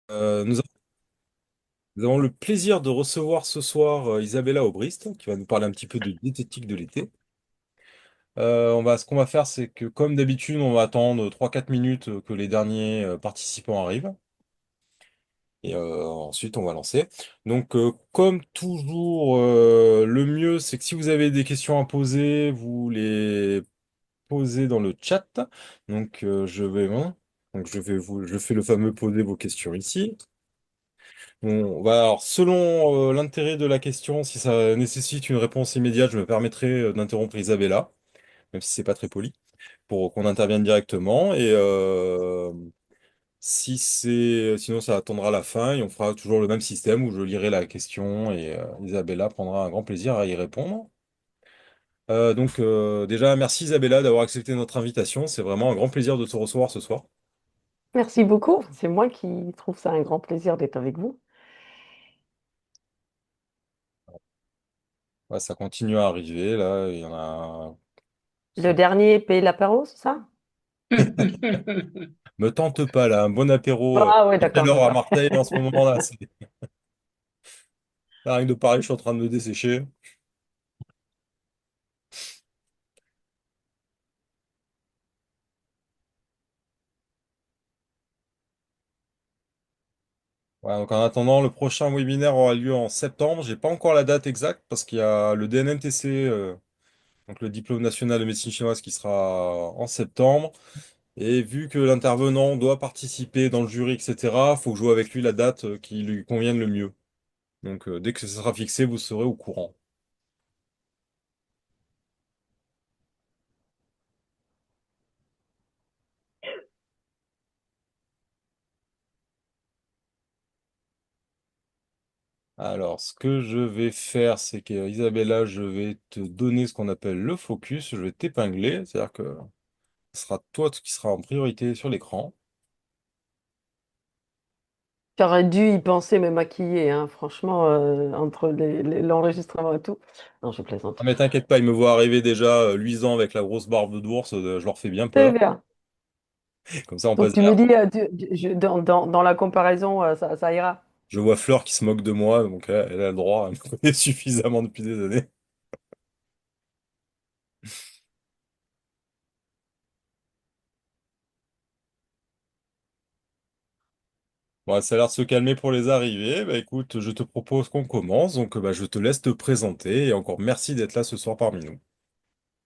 Nous avons le plaisir de recevoir ce soir Isabella Aubrist, qui va nous parler un petit peu de diététique de l'été. Ce qu'on va faire, c'est que comme d'habitude, on va attendre 3 4 minutes que les derniers participants arrivent. Et ensuite, on va lancer. Donc, comme toujours, le mieux, c'est que si vous avez des questions à poser, vous les posez dans le chat. Donc, je fais le fameux poser vos questions ici. Alors, selon l'intérêt de la question, si ça nécessite une réponse immédiate, je me permettrai d'interrompre Isabella, même si c'est pas très poli, pour qu'on intervienne directement. Et sinon, ça attendra la fin et on fera toujours le même système où je lirai la question et Isabella prendra un grand plaisir à y répondre. Déjà, merci Isabella d'avoir accepté notre invitation. C'est vraiment un grand plaisir de te recevoir ce soir. Merci beaucoup. C'est moi qui trouve ça un grand plaisir d'être avec vous. Ouais, ça continue à arriver. Là, il y en a. Le dernier paye l'apéro, c'est ça? Me tente pas là, un bon apéro Ah oui, à telle d'accord, heure à d'accord. Marseille en ce moment-là. Rien que de parler, je suis en train de me dessécher. Ouais, donc en attendant, le prochain webinaire aura lieu en septembre. J'ai pas encore la date exacte parce qu'il y a le DNMTC, donc le diplôme national de médecine chinoise, qui sera en septembre. Et vu que l'intervenant doit participer dans le jury, etc., faut jouer avec lui la date qui lui convienne le mieux. Donc dès que ce sera fixé, vous serez au courant. Alors, ce que je vais faire, c'est que Isabella, je vais te donner ce qu'on appelle le focus. Je vais t'épingler, c'est-à-dire que ce sera toi qui sera en priorité sur l'écran. J'aurais dû y penser, me maquiller, hein, franchement, entre l'enregistrement et tout. Non, je Ah, plaisante. mais t'inquiète pas, ils me voient arriver déjà luisant avec la grosse barbe d'ours, je leur fais bien C'est peur. bien. Comme ça, on Donc passe tu me vers. dis, dans la comparaison, ça ira. Je vois Fleur qui se moque de moi, donc elle a le droit, elle me connaît suffisamment depuis des années. Bon, ça a l'air de se calmer pour les arrivées. Bah écoute, je te propose qu'on commence, donc bah, je te laisse te présenter et encore merci d'être là ce soir parmi nous.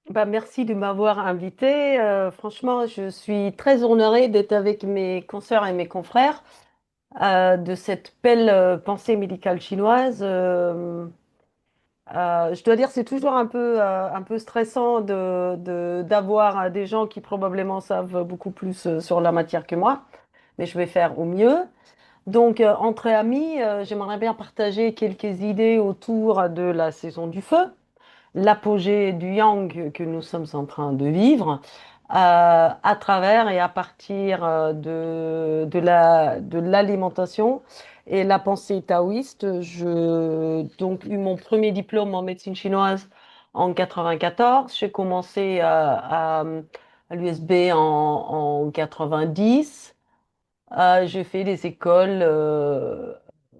Bah, merci de m'avoir invité. Franchement, je suis très honorée d'être avec mes consoeurs et mes confrères de cette belle pensée médicale chinoise. Je dois dire, c'est toujours un peu stressant d'avoir des gens qui probablement savent beaucoup plus sur la matière que moi, mais je vais faire au mieux. Donc, entre amis, j'aimerais bien partager quelques idées autour de la saison du feu, l'apogée du yang que nous sommes en train de vivre, à travers et à partir de l'alimentation et la pensée taoïste. J'ai donc eu mon premier diplôme en médecine chinoise en 94. J'ai commencé à l'USB en 90. J'ai fait des écoles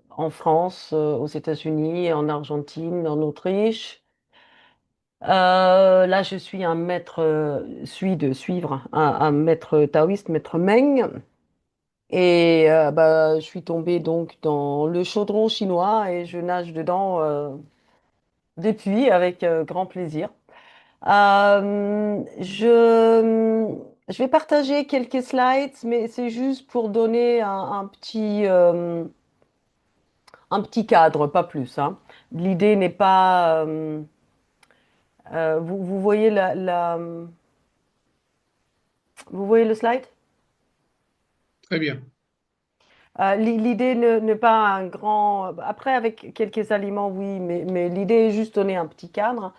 en France, aux États-Unis, en Argentine, en Autriche. Là, je suis un maître, suis de suivre un maître taoïste, maître Meng, et bah, je suis tombée donc dans le chaudron chinois et je nage dedans depuis avec grand plaisir. Je vais partager quelques slides, mais c'est juste pour donner un petit cadre, pas plus, hein. L'idée n'est pas. Vous voyez vous voyez le slide? Très bien. L'idée n'est pas un grand. Après, avec quelques aliments, oui, mais l'idée est juste donner un petit cadre.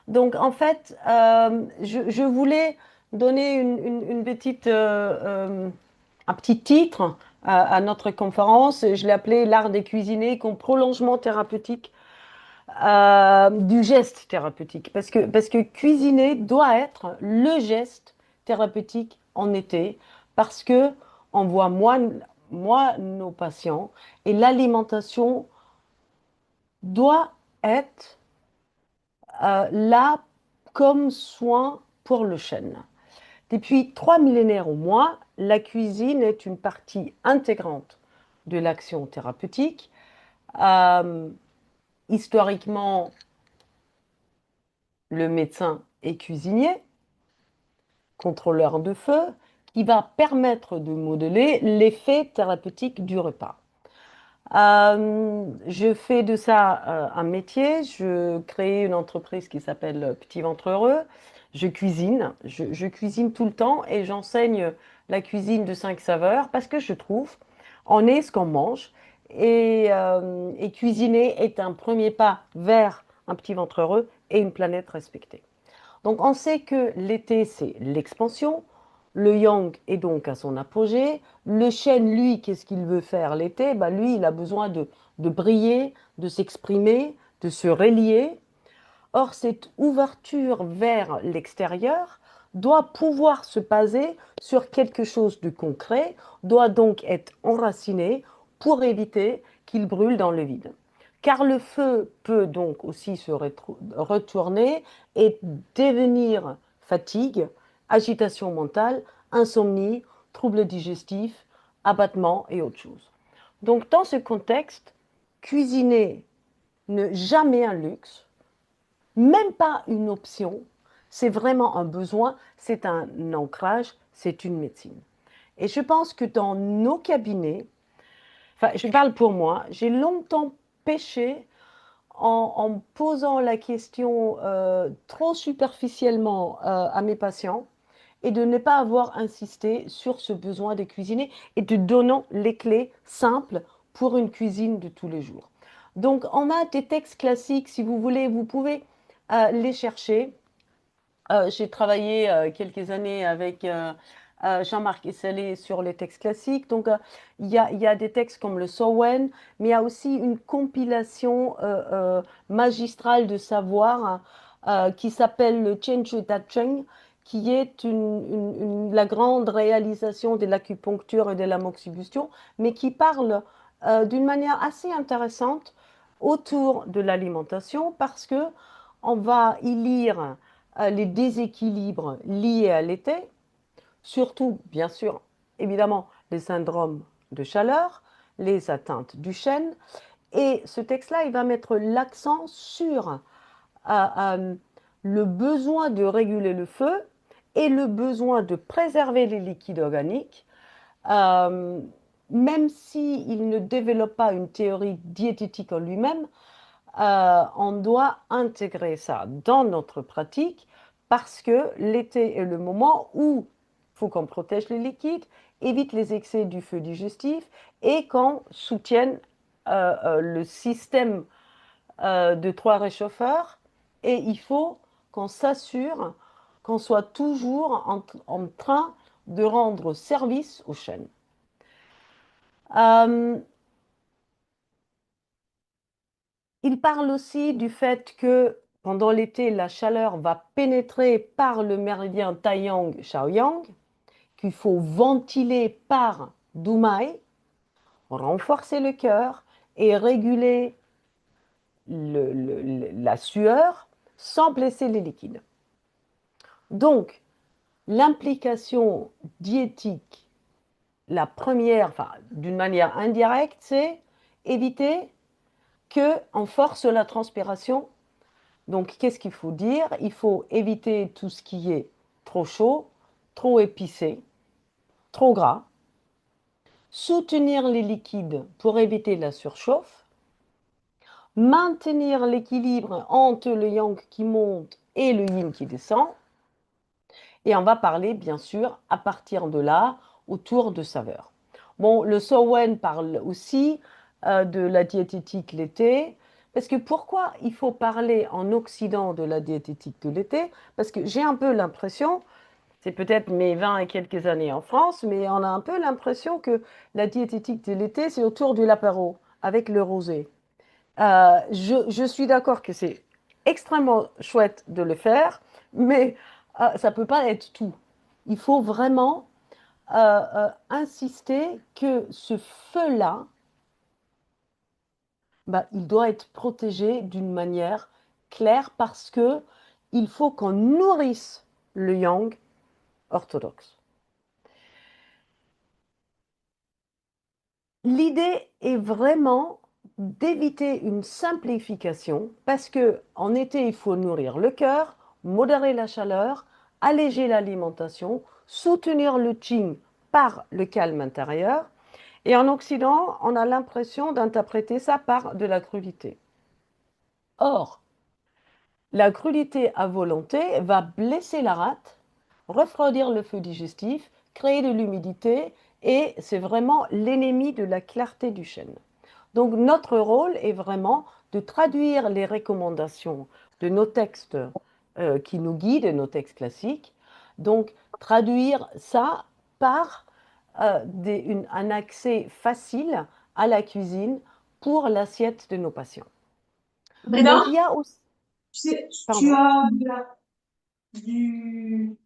Donc, en fait, je voulais donner une petite, un petit titre à notre conférence. Je l'ai appelé L'art des cuisiner comme prolongement thérapeutique du geste thérapeutique. Parce que cuisiner doit être le geste thérapeutique en été. Parce que on voit moins. moi, nos patients, et l'alimentation doit être là comme soin pour le chêne. Depuis 3 millénaires au moins, la cuisine est une partie intégrante de l'action thérapeutique. Euh, Historiquement, le médecin est cuisinier, contrôleur de feu, qui va permettre de modeler l'effet thérapeutique du repas. Je fais de ça un métier. Je crée une entreprise qui s'appelle Petit Ventre Heureux. Je cuisine. Je cuisine tout le temps et j'enseigne la cuisine de 5 saveurs parce que je trouve on est ce qu'on mange et cuisiner est un premier pas vers un petit ventre heureux et une planète respectée. Donc on sait que l'été, c'est l'expansion. Le yang est donc à son apogée. Le chêne, lui, qu'est-ce qu'il veut faire l'été? Ben, lui, il a besoin de briller, de s'exprimer, de se relier. Or, cette ouverture vers l'extérieur doit pouvoir se baser sur quelque chose de concret, doit donc être enraciné pour éviter qu'il brûle dans le vide. Car le feu peut donc aussi se retourner et devenir fatigue, agitation mentale, insomnie, troubles digestifs, abattement et autres choses. Donc dans ce contexte, cuisiner ne jamais un luxe, même pas une option, c'est vraiment un besoin, c'est un ancrage, c'est une médecine. Et je pense que dans nos cabinets, enfin, je parle pour moi, j'ai longtemps péché en me posant la question trop superficiellement à mes patients et de ne pas avoir insisté sur ce besoin de cuisiner et de donnant les clés simples pour une cuisine de tous les jours. Donc, on a des textes classiques, si vous voulez, vous pouvez les chercher. J'ai travaillé quelques années avec Jean-Marc Esselé sur les textes classiques. Donc, il y a des textes comme le Sowen, mais il y a aussi une compilation magistrale de savoir qui s'appelle le Chenchu Tacheng, qui est la grande réalisation de l'acupuncture et de la moxibustion, mais qui parle d'une manière assez intéressante autour de l'alimentation parce que on va y lire les déséquilibres liés à l'été, surtout, bien sûr, évidemment, les syndromes de chaleur, les atteintes du chêne. Et ce texte-là, il va mettre l'accent sur le besoin de réguler le feu et le besoin de préserver les liquides organiques, euh, même s'il ne développe pas une théorie diététique en lui-même, on doit intégrer ça dans notre pratique parce que l'été est le moment où il faut qu'on protège les liquides, évite les excès du feu digestif et qu'on soutienne le système de 3 réchauffeurs. Et il faut qu'on s'assure qu'on soit toujours en train de rendre service aux chaînes. Euh, Il parle aussi du fait que pendant l'été, la chaleur va pénétrer par le méridien Taiyang-Shaoyang, qu'il faut ventiler par Dumai, renforcer le cœur et réguler la sueur sans blesser les liquides. Donc, l'implication diététique, la première, enfin, d'une manière indirecte, c'est éviter qu'on force la transpiration. Donc, qu'est-ce qu'il faut dire? Il faut éviter tout ce qui est trop chaud, trop épicé, trop gras, soutenir les liquides pour éviter la surchauffe, maintenir l'équilibre entre le yang qui monte et le yin qui descend. Et on va parler, bien sûr, à partir de là, autour de saveurs. Bon, le Sowen parle aussi de la diététique l'été. Parce que pourquoi il faut parler en Occident de la diététique de l'été? Parce que j'ai un peu l'impression, c'est peut-être mes 20 et quelques années en France, mais on a un peu l'impression que la diététique de l'été, c'est autour du l'apéro, avec le rosé. Je suis d'accord que c'est extrêmement chouette de le faire, mais ça ne peut pas être tout. Il faut vraiment insister que ce feu-là, bah, il doit être protégé d'une manière claire parce que il faut qu'on nourrisse le yang orthodoxe. L'idée est vraiment d'éviter une simplification parce que en été, il faut nourrir le cœur, modérer la chaleur, alléger l'alimentation, soutenir le qigong par le calme intérieur. Et en Occident, on a l'impression d'interpréter ça par de la crudité. Or, la crudité à volonté va blesser la rate, refroidir le feu digestif, créer de l'humidité et c'est vraiment l'ennemi de la clarté du chêne. Donc notre rôle est vraiment de traduire les recommandations de nos textes qui nous guident, nos textes classiques. Donc traduire ça par un accès facile à la cuisine pour l'assiette de nos patients. Breda, Donc il y a aussi... tu Pardon. as du...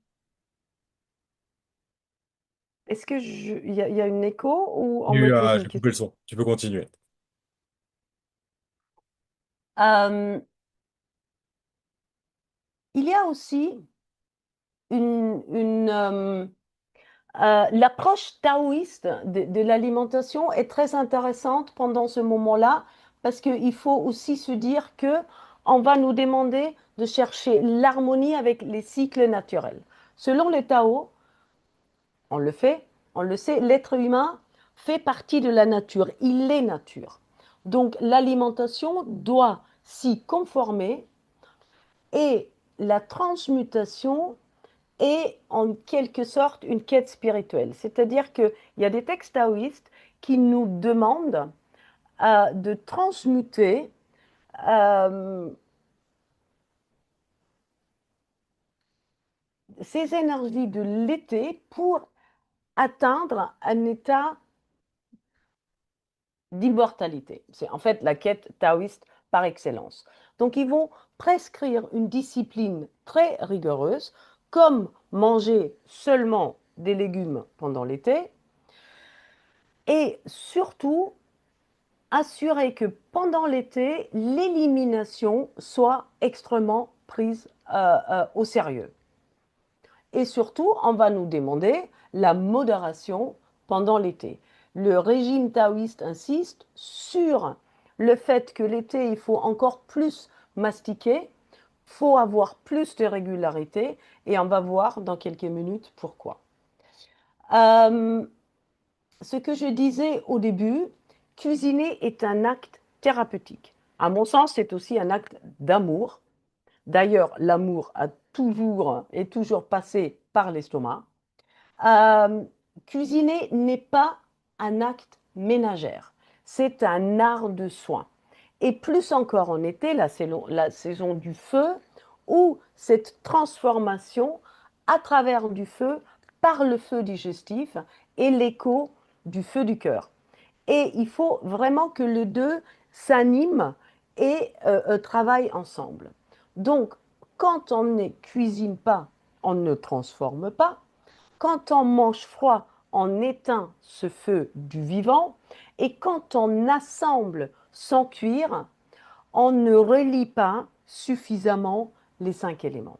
Est-ce que il y a une écho ou on me pose une J'ai coupé le question? son. Tu peux continuer. Euh, il y a aussi l'approche taoïste de l'alimentation est très intéressante pendant ce moment-là parce qu'il faut aussi se dire que on va nous demander de chercher l'harmonie avec les cycles naturels. Selon le Tao, on le fait, on le sait, l'être humain fait partie de la nature, il est nature. Donc l'alimentation doit s'y conformer et la transmutation est en quelque sorte une quête spirituelle. C'est-à-dire qu'il y a des textes taoïstes qui nous demandent de transmuter euh, ces énergies de l'été pour atteindre un état d'immortalité. C'est en fait la quête taoïste par excellence. Donc ils vont prescrire une discipline très rigoureuse, comme manger seulement des légumes pendant l'été, et surtout assurer que pendant l'été, l'élimination soit extrêmement prise au sérieux. Et surtout, on va nous demander la modération pendant l'été. Le régime taoïste insiste sur le fait que l'été, il faut encore plus mastiquer, il faut avoir plus de régularité, et on va voir dans quelques minutes pourquoi. Euh, Ce que je disais au début, cuisiner est un acte thérapeutique. À mon sens, c'est aussi un acte d'amour. D'ailleurs, l'amour est toujours passé par l'estomac. Euh, Cuisiner n'est pas un acte ménagère, c'est un art de soin. Et plus encore en été, la saison du feu, où cette transformation à travers du feu, par le feu digestif et l'écho du feu du cœur. Et il faut vraiment que les deux s'animent et travaillent ensemble. Donc, quand on ne cuisine pas, on ne transforme pas. Quand on mange froid, on éteint ce feu du vivant. Et quand on assemble sans cuire, on ne relie pas suffisamment les 5 éléments.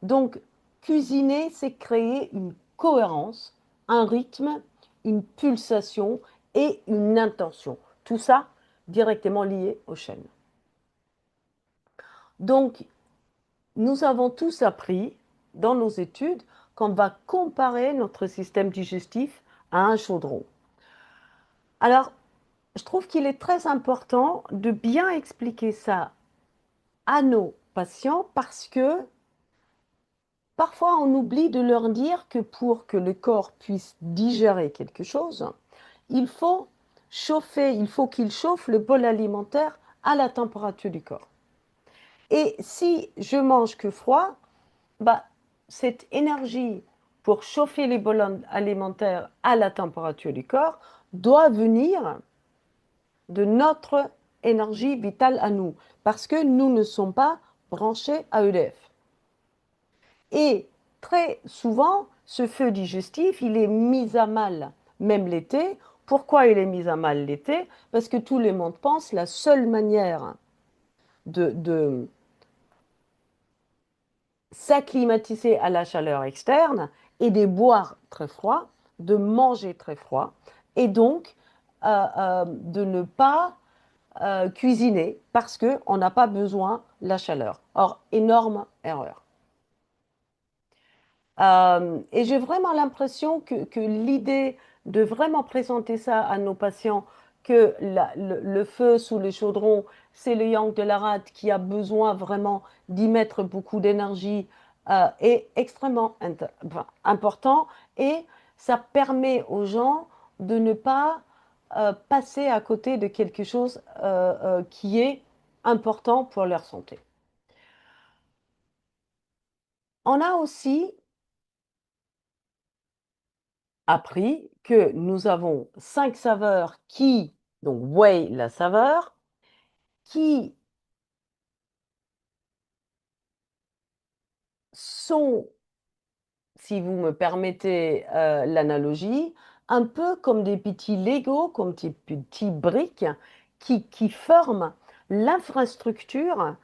Donc, cuisiner, c'est créer une cohérence, un rythme, une pulsation et une intention. Tout ça directement lié au chêne. Donc, nous avons tous appris dans nos études qu'on va comparer notre système digestif à un chaudron. Alors, je trouve qu'il est très important de bien expliquer ça à nos patients parce que parfois on oublie de leur dire que pour que le corps puisse digérer quelque chose, il faut il faut qu'il chauffe le bol alimentaire à la température du corps. Et si je mange que froid, bah, cette énergie pour chauffer les bols alimentaires à la température du corps doit venir de notre énergie vitale à nous, parce que nous ne sommes pas branchés à EDF. Et très souvent, ce feu digestif, il est mis à mal même l'été. Pourquoi il est mis à mal l'été? Parce que tout le monde pense la seule manière de s'acclimatiser à la chaleur externe est de boire très froid, de manger très froid et donc de ne pas cuisiner parce qu'on n'a pas besoin de la chaleur. Or, énorme erreur. Et j'ai vraiment l'impression que l'idée de vraiment présenter ça à nos patients, que le feu sous le chaudron, c'est le yang de la rate qui a besoin vraiment d'y mettre beaucoup d'énergie, est extrêmement enfin, important et ça permet aux gens de ne pas passer à côté de quelque chose qui est important pour leur santé. On a aussi appris que nous avons 5 saveurs qui, donc, weighent la saveur, qui sont, si vous me permettez l'analogie, un peu comme des petits Lego, comme des petits briques qui forment l'infrastructure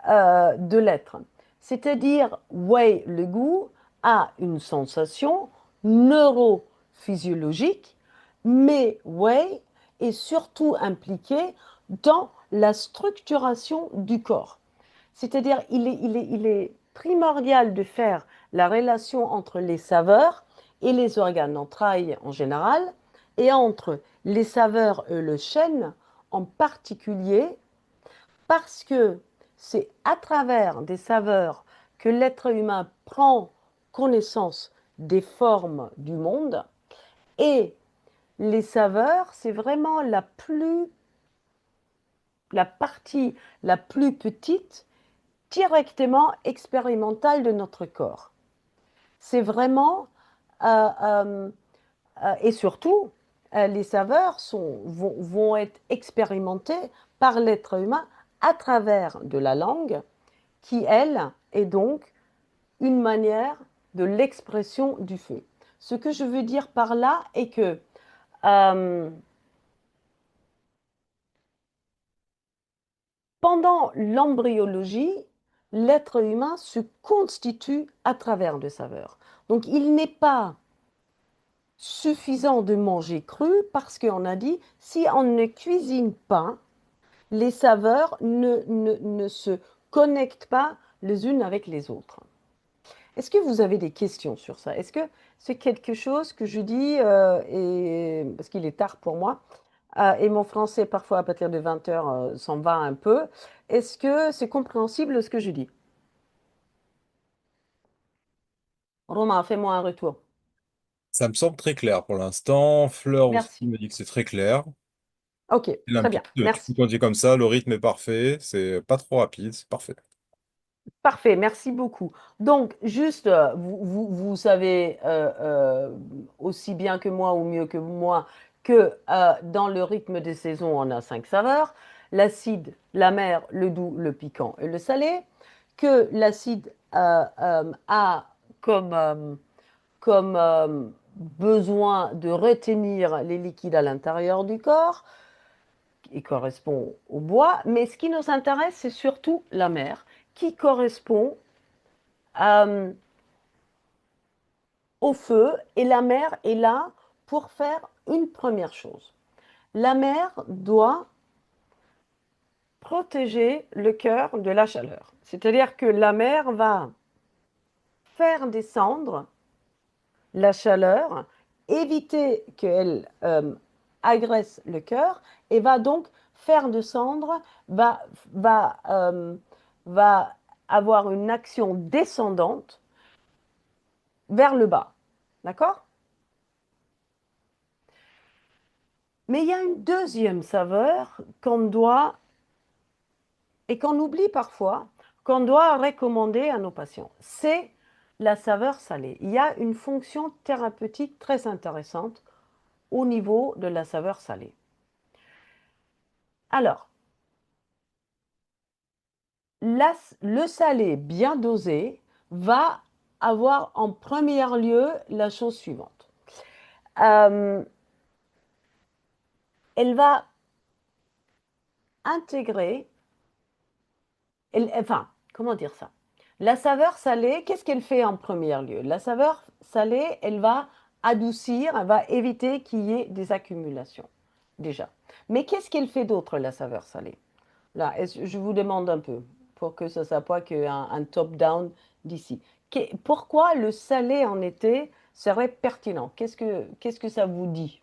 de l'être. C'est-à-dire, Wei, le goût, a une sensation neurophysiologique, mais Wei est surtout impliqué dans la structuration du corps. C'est-à-dire, il est primordial de faire la relation entre les saveurs et les organes entrailles en général, et entre les saveurs et le chêne en particulier, parce que c'est à travers des saveurs que l'être humain prend connaissance des formes du monde, et les saveurs, c'est vraiment la partie la plus petite directement expérimentale de notre corps. C'est vraiment, et surtout, les saveurs vont être expérimentées par l'être humain à travers de la langue, qui, elle, est donc une manière de l'expression du feu. Ce que je veux dire par là est que pendant l'embryologie, l'être humain se constitue à travers de saveurs. Donc il n'est pas suffisant de manger cru parce qu'on a dit, si on ne cuisine pas, les saveurs ne se connectent pas les unes avec les autres. Est-ce que vous avez des questions sur ça? Est-ce que c'est quelque chose que je dis, parce qu'il est tard pour moi, et mon français parfois à partir de 20 heures s'en va un peu. Est-ce que c'est compréhensible ce que je dis? Romain, fais-moi un retour. Ça me semble très clair pour l'instant. Fleur aussi Merci. me dit que c'est très clair. Ok, C'est très bien. limpide. Tu peux Merci. conduire comme ça, le rythme est parfait, c'est pas trop rapide, c'est parfait. Parfait, merci beaucoup. Donc, juste, vous savez aussi bien que moi ou mieux que moi que dans le rythme des saisons, on a 5 saveurs, l'acide, l'amer, le doux, le piquant et le salé, que l'acide a comme besoin de retenir les liquides à l'intérieur du corps, qui correspond au bois, mais ce qui nous intéresse, c'est surtout l'amer, qui correspond euh, au feu, et la mer est là pour faire une première chose. La mer doit protéger le cœur de la chaleur. C'est-à-dire que la mer va faire descendre la chaleur, éviter qu'elle agresse le cœur et va donc faire descendre, va avoir une action descendante vers le bas. D'accord? Mais il y a une deuxième saveur qu'on doit, et qu'on oublie parfois, qu'on doit recommander à nos patients. C'est la saveur salée. Il y a une fonction thérapeutique très intéressante au niveau de la saveur salée. Alors, le salé bien dosé va avoir en premier lieu la chose suivante. Euh, Elle va intégrer, enfin, comment dire ça? La saveur salée, qu'est-ce qu'elle fait en premier lieu? La saveur salée, elle va adoucir, elle va éviter qu'il y ait des accumulations, déjà. Mais qu'est-ce qu'elle fait d'autre, la saveur salée? Là, je vous demande un peu, pour que ça ne soit pas qu'un top-down d'ici. Pourquoi le salé en été serait pertinent? Qu'est-ce que ça vous dit?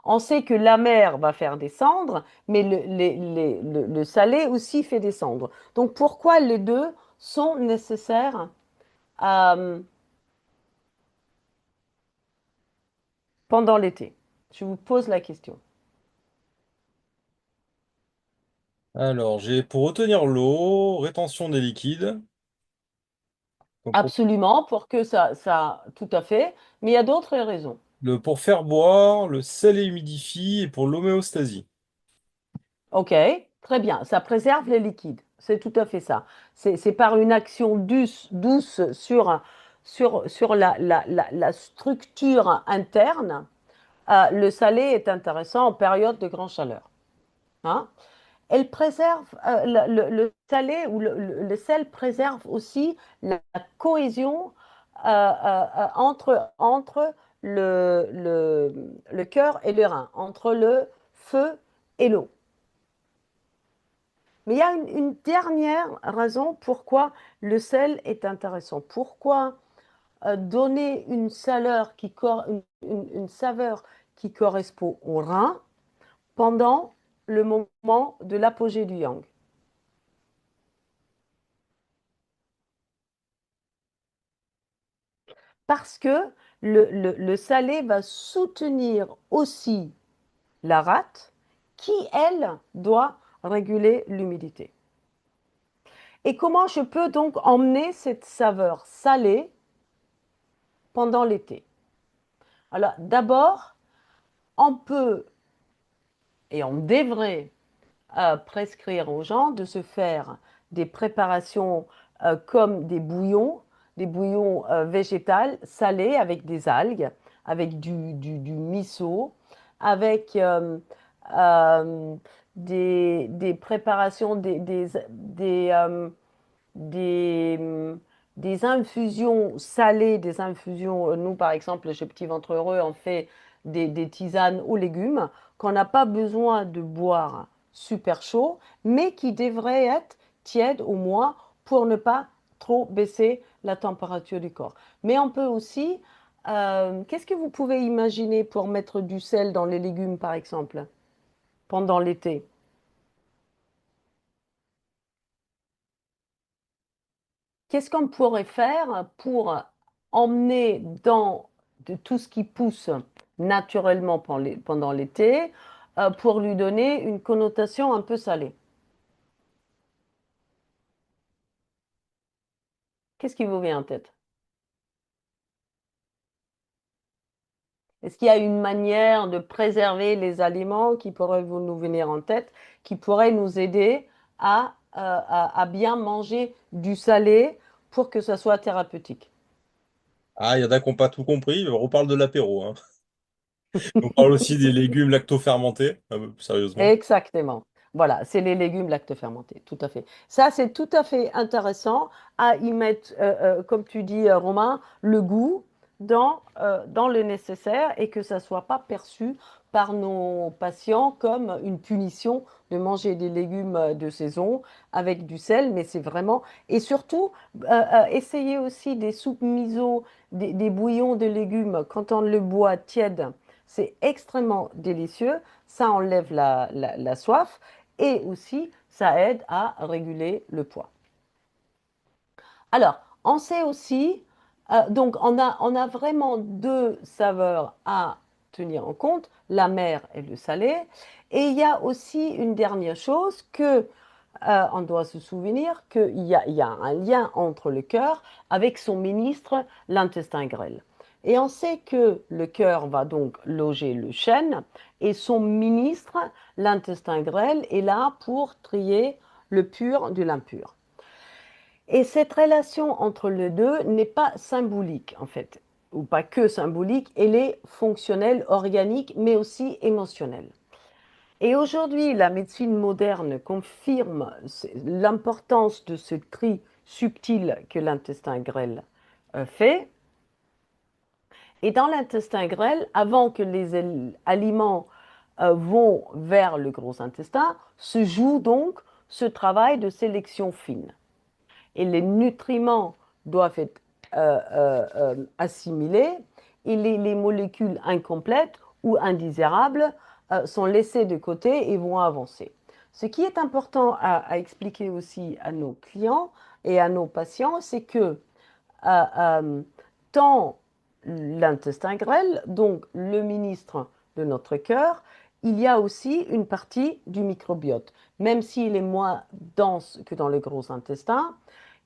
On sait que la mer va faire descendre, mais le salé aussi fait descendre. Donc pourquoi les deux sont nécessaires euh, pendant l'été? Je vous pose la question. Alors, j'ai pour retenir l'eau, rétention des liquides. Donc, Absolument, pour que tout à fait, mais il y a d'autres raisons. pour faire boire, le sel et humidifie et pour l'homéostasie. Ok, très bien, ça préserve les liquides, c'est tout à fait ça. C'est par une action douce sur la structure interne. Le salé est intéressant en période de grande chaleur. Hein. Elle préserve, le salé ou le sel préserve aussi la cohésion entre le cœur et le rein, entre le feu et l'eau. Mais il y a une dernière raison pourquoi le sel est intéressant. Pourquoi donner une saveur une saveur qui correspond au rein pendant le moment de l'apogée du yang. Parce que le salé va soutenir aussi la rate qui, elle, doit réguler l'humidité. Et comment je peux donc emmener cette saveur salée pendant l'été? Alors d'abord, on peut et on devrait prescrire aux gens de se faire des préparations comme des bouillons végétales salés avec des algues, avec du miso, avec euh, des préparations, des, des infusions salées, des infusions, nous par exemple chez Petit Ventre Heureux, on fait des tisanes aux légumes qu'on n'a pas besoin de boire super chaud, mais qui devraient être tièdes au moins pour ne pas trop baisser la température du corps. Mais on peut aussi, qu'est-ce que vous pouvez imaginer pour mettre du sel dans les légumes par exemple pendant l'été? Qu'est-ce qu'on pourrait faire pour emmener dans de tout ce qui pousse naturellement pendant l'été pour lui donner une connotation un peu salée? Qu'est-ce qui vous vient en tête? Est-ce qu'il y a une manière de préserver les aliments qui pourrait nous venir en tête, qui pourrait nous aider à bien manger du salé pour que ça soit thérapeutique? Ah, il y en a qui n'ont pas tout compris. On reparle de l'apéro, hein. On parle aussi des légumes lactofermentés, sérieusement. Exactement. Voilà, c'est les légumes lactofermentés, tout à fait. Ça, c'est tout à fait intéressant à y mettre, comme tu dis, Romain, le goût dans le nécessaire et que ça ne soit pas perçu par nos patients comme une punition de manger des légumes de saison avec du sel, mais c'est vraiment... Et surtout, essayer aussi des soupes miso, des bouillons de légumes quand on le boit tiède. C'est extrêmement délicieux, ça enlève la soif et aussi ça aide à réguler le poids. Alors, on sait aussi, donc on a vraiment deux saveurs à tenir en compte, la mer et le salé. Et il y a aussi une dernière chose que on doit se souvenir qu'il y a un lien entre le cœur avec son ministre, l'intestin grêle. Et on sait que le cœur va donc loger le chêne et son ministre, l'intestin grêle, est là pour trier le pur de l'impur. Et cette relation entre les deux n'est pas symbolique, en fait, ou pas que symbolique, elle est fonctionnelle, organique, mais aussi émotionnelle. Et aujourd'hui, la médecine moderne confirme l'importance de ce tri subtil que l'intestin grêle fait. Et dans l'intestin grêle, avant que les aliments vont vers le gros intestin, se joue donc ce travail de sélection fine. Et les nutriments doivent être assimilés et les molécules incomplètes ou indésirables sont laissées de côté et vont avancer. Ce qui est important à expliquer aussi à nos clients et à nos patients, c'est que dans l'intestin grêle, donc le ministre de notre cœur, il y a aussi une partie du microbiote. Même s'il est moins dense que dans le gros intestin,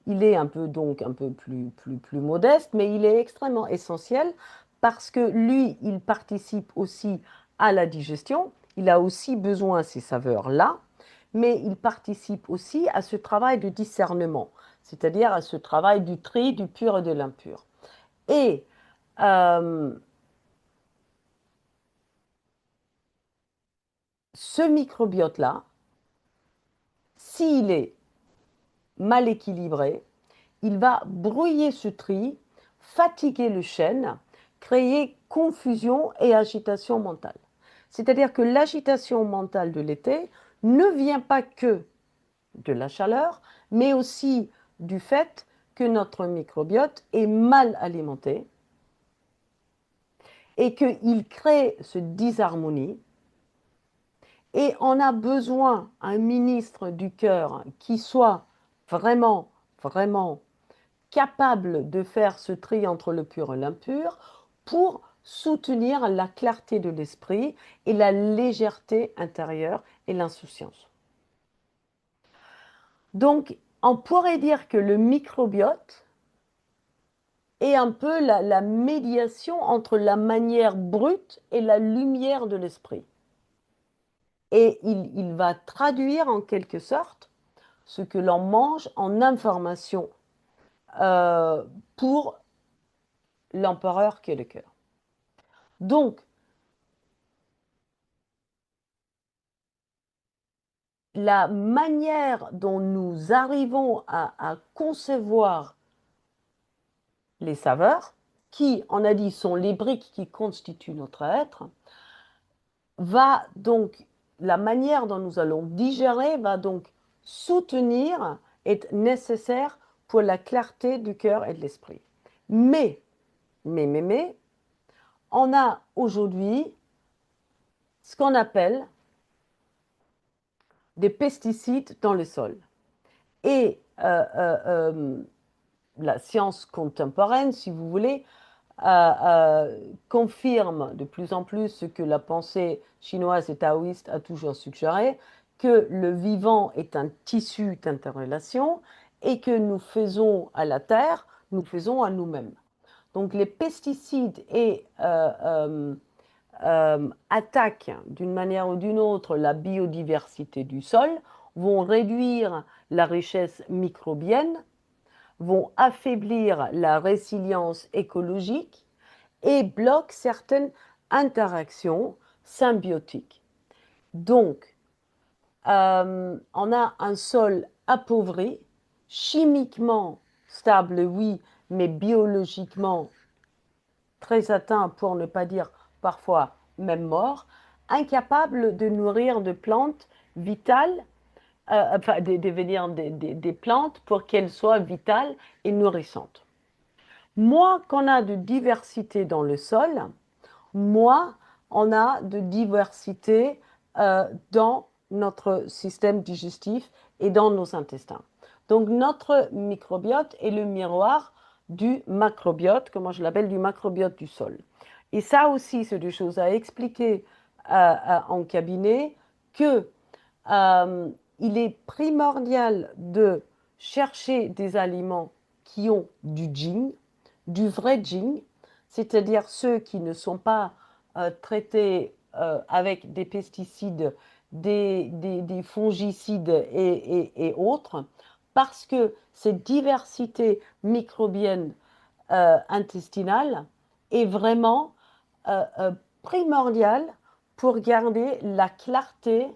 il est donc un peu plus modeste, mais il est extrêmement essentiel parce que lui, il participe aussi à la digestion. Il a aussi besoin de ces saveurs-là, mais il participe aussi à ce travail de discernement, c'est-à-dire à ce travail du tri, du pur et de l'impur. Et ce microbiote-là, s'il est mal équilibré, il va brouiller ce tri, fatiguer le chêne, créer confusion et agitation mentale. C'est-à-dire que l'agitation mentale de l'été ne vient pas que de la chaleur, mais aussi du fait que notre microbiote est mal alimenté et qu'il crée ce disharmonie. Et on a besoin d'un ministre du cœur qui soit vraiment, vraiment capable de faire ce tri entre le pur et l'impur pour soutenir la clarté de l'esprit et la légèreté intérieure et l'insouciance. Donc, on pourrait dire que le microbiote est un peu la médiation entre la manière brute et la lumière de l'esprit. Et il va traduire en quelque sorte ce que l'on mange en information pour l'empereur qui est le cœur. Donc, la manière dont nous arrivons à concevoir les saveurs, qui, on a dit, sont les briques qui constituent notre être, va donc, la manière dont nous allons digérer va donc soutenir, être nécessaire pour la clarté du cœur et de l'esprit. Mais, on a aujourd'hui ce qu'on appelle des pesticides dans le sol. Et la science contemporaine, si vous voulez, confirme de plus en plus ce que la pensée chinoise et taoïste a toujours suggéré, que le vivant est un tissu d'interrelation et que nous faisons à la Terre, nous faisons à nous-mêmes. Donc les pesticides attaquent d'une manière ou d'une autre la biodiversité du sol, vont réduire la richesse microbienne, vont affaiblir la résilience écologique et bloquent certaines interactions symbiotiques. Donc, on a un sol appauvri, chimiquement stable, oui, mais biologiquement très atteint, pour ne pas dire parfois même mort, incapable de nourrir de plantes vitales, enfin de devenir des plantes pour qu'elles soient vitales et nourrissantes. Moins qu'on a de diversité dans le sol, moins on a de diversité dans notre système digestif et dans nos intestins. Donc notre microbiote est le miroir du macrobiote, comment je l'appelle, du macrobiote du sol. Et ça aussi, c'est des choses à expliquer en cabinet, que il est primordial de chercher des aliments qui ont du yin, du vrai yin, c'est-à-dire ceux qui ne sont pas traités avec des pesticides, des fongicides et autres, parce que cette diversité microbienne intestinale est vraiment primordiale pour garder la clarté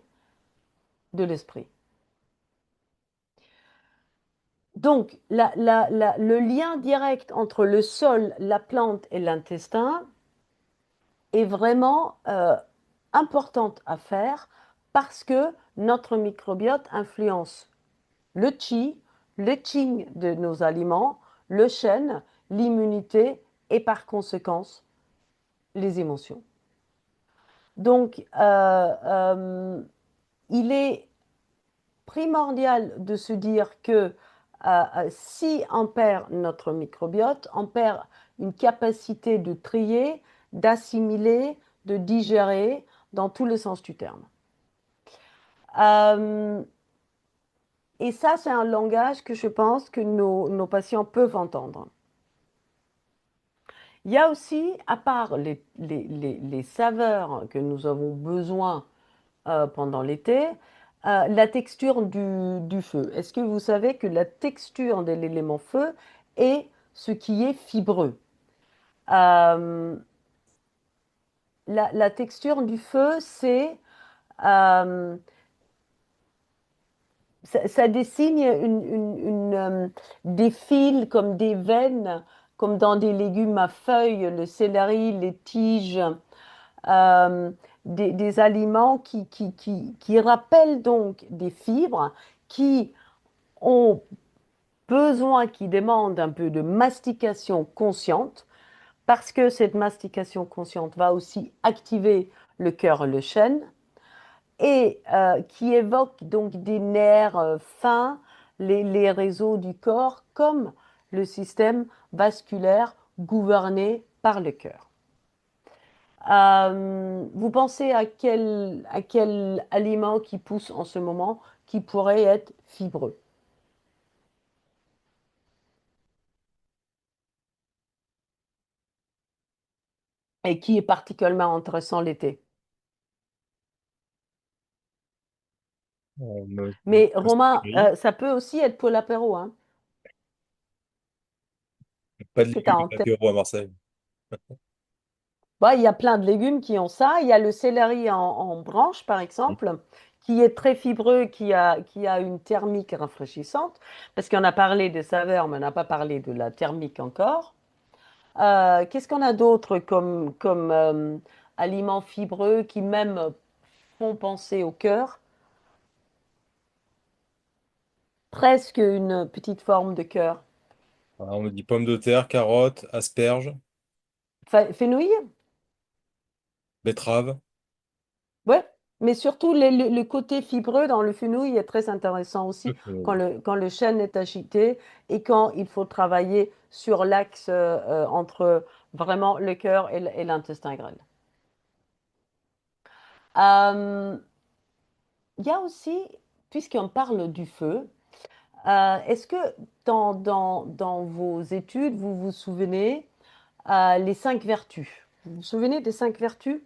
de l'esprit. Donc, le lien direct entre le sol, la plante et l'intestin est vraiment important à faire parce que notre microbiote influence le qi, le qing de nos aliments, le shen, l'immunité et par conséquence les émotions. Donc, il est primordial de se dire que si on perd notre microbiote, on perd une capacité de trier, d'assimiler, de digérer dans tous les sens du terme. Et ça, c'est un langage que je pense que nos patients peuvent entendre. Il y a aussi, à part les saveurs que nous avons besoin pendant l'été, la texture du feu. Est-ce que vous savez que la texture de l'élément feu est ce qui est fibreux? Euh, la texture du feu, c'est euh, ça dessine des fils comme des veines, comme dans des légumes à feuilles, le céleri, les tiges, euh, des aliments qui rappellent donc des fibres qui ont besoin, qui demandent un peu de mastication consciente, parce que cette mastication consciente va aussi activer le cœur et le chêne et qui évoque donc des nerfs fins, les réseaux du corps, comme le système vasculaire gouverné par le cœur. Vous pensez à quel aliment qui pousse en ce moment qui pourrait être fibreux? Et qui est particulièrement intéressant l'été. Mais Romain, ça peut aussi être pour l'apéro, hein. Pas de Qu'est-ce que tu as légumes en à tête? l'apéro à Marseille. Bah, il y a plein de légumes qui ont ça. Il y a le céleri en branche, par exemple, qui est très fibreux, qui a une thermique rafraîchissante. Parce qu'on a parlé des saveurs, mais on n'a pas parlé de la thermique encore. Qu'est-ce qu'on a d'autre comme aliments fibreux qui même font penser au cœur? Presque une petite forme de cœur. Voilà, on me dit pommes de terre, carottes, asperges, Fenouil? betteraves. Ouais, mais surtout le côté fibreux dans le fenouil est très intéressant aussi quand le chêne est agité et quand il faut travailler sur l'axe entre vraiment le cœur et l'intestin grêle. Euh, Il y a aussi, puisqu'on parle du feu, est-ce que dans vos études, vous vous souvenez les 5 vertus? Vous vous souvenez des 5 vertus?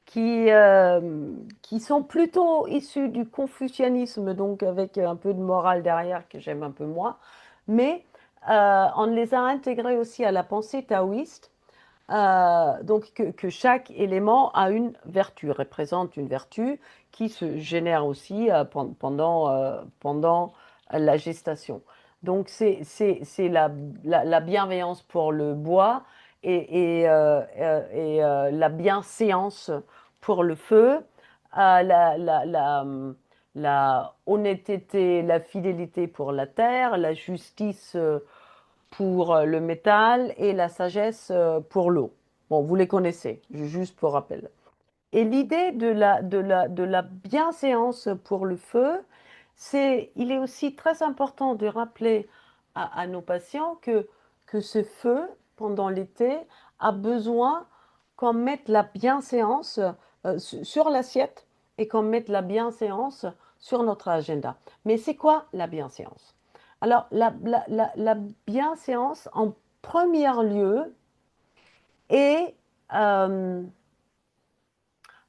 Qui sont plutôt issus du confucianisme, donc avec un peu de morale derrière que j'aime un peu moins, mais on les a intégrés aussi à la pensée taoïste, donc que chaque élément a une vertu, représente une vertu qui se génère aussi pendant la gestation. Donc c'est la bienveillance pour le bois et la bienséance pour le feu, la honnêteté, la fidélité pour la terre, la justice pour le métal et la sagesse pour l'eau. Bon, vous les connaissez, juste pour rappel. Et l'idée de la bienséance pour le feu, il est aussi très important de rappeler à nos patients que ce feu, pendant l'été, a besoin qu'on mette la bienséance sur l'assiette et qu'on mette la bienséance sur notre agenda. Mais c'est quoi la bienséance? Alors, la bienséance, en premier lieu, est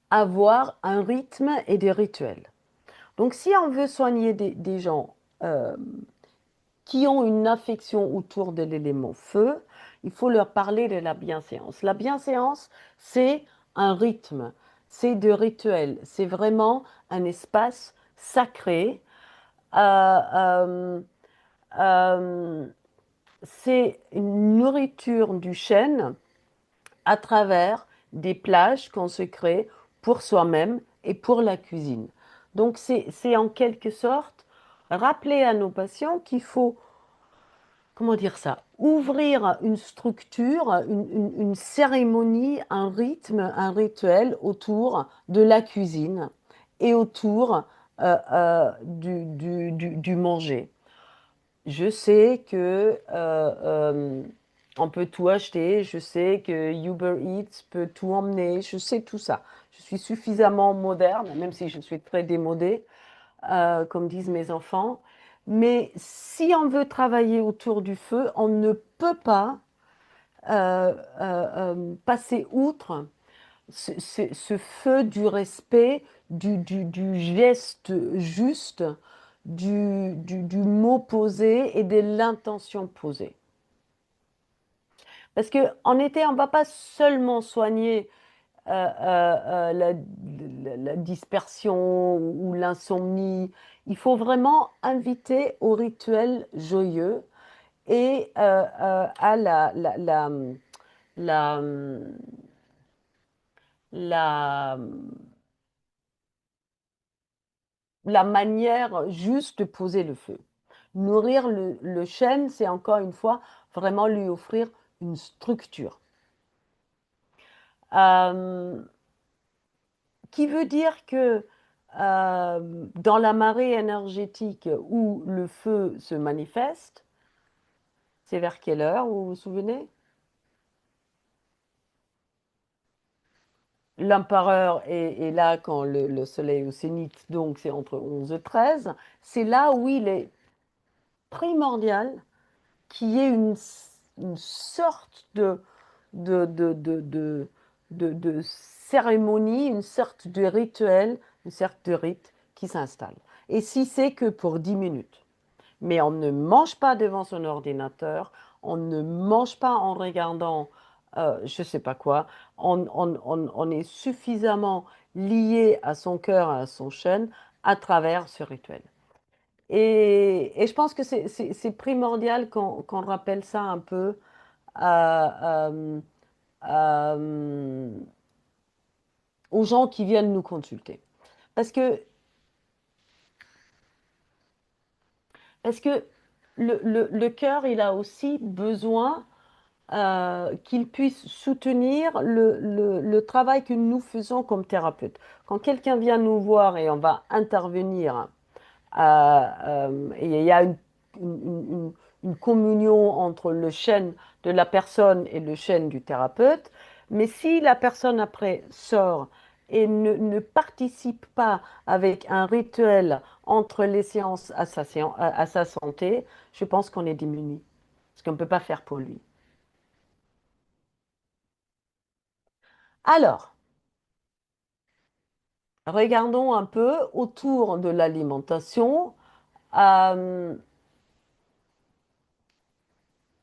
avoir un rythme et des rituels. Donc, si on veut soigner des gens qui ont une affection autour de l'élément feu, il faut leur parler de la bienséance. La bienséance, c'est un rythme, c'est de rituel, c'est vraiment un espace sacré. Euh, euh, euh, c'est une nourriture du chêne à travers des plages qu'on se crée pour soi-même et pour la cuisine. Donc c'est en quelque sorte rappeler à nos patients qu'il faut, comment dire ça, ouvrir une structure, une cérémonie, un rythme, un rituel autour de la cuisine et autour du manger. Je sais que on peut tout acheter, je sais que Uber Eats peut tout emmener, je sais tout ça. Je suis suffisamment moderne, même si je suis très démodée, comme disent mes enfants. Mais si on veut travailler autour du feu, on ne peut pas passer outre ce feu du respect, du geste juste, du mot posé et de l'intention posée. Parce qu'en été, on ne va pas seulement soigner la dispersion ou l'insomnie. Il faut vraiment inviter au rituel joyeux et à la, la, la manière juste de poser le feu. Nourrir le chêne, c'est encore une fois vraiment lui offrir une structure. Euh, qui veut dire que dans la marée énergétique où le feu se manifeste, c'est vers quelle heure, vous vous souvenez? L'empereur est là quand le soleil est au zénith, donc c'est entre 11 et 13. C'est là où il est primordial qu'il y ait une sorte de, de cérémonie, une sorte de rituel, une sorte de rite qui s'installe. Et si c'est que pour 10 minutes. Mais on ne mange pas devant son ordinateur, on ne mange pas en regardant je ne sais pas quoi, on est suffisamment lié à son cœur, à son chêne, à travers ce rituel. Et je pense que c'est primordial qu'on rappelle ça un peu euh, euh, aux gens qui viennent nous consulter. Parce que, parce que le cœur, il a aussi besoin qu'il puisse soutenir le travail que nous faisons comme thérapeute. Quand quelqu'un vient nous voir et on va intervenir, et il y a une communion entre le chêne de la personne et le chêne du thérapeute, mais si la personne après sort et ne participe pas avec un rituel entre les séances à sa santé, je pense qu'on est diminué, parce qu'on ne peut pas faire pour lui. Alors, regardons un peu autour de l'alimentation. euh,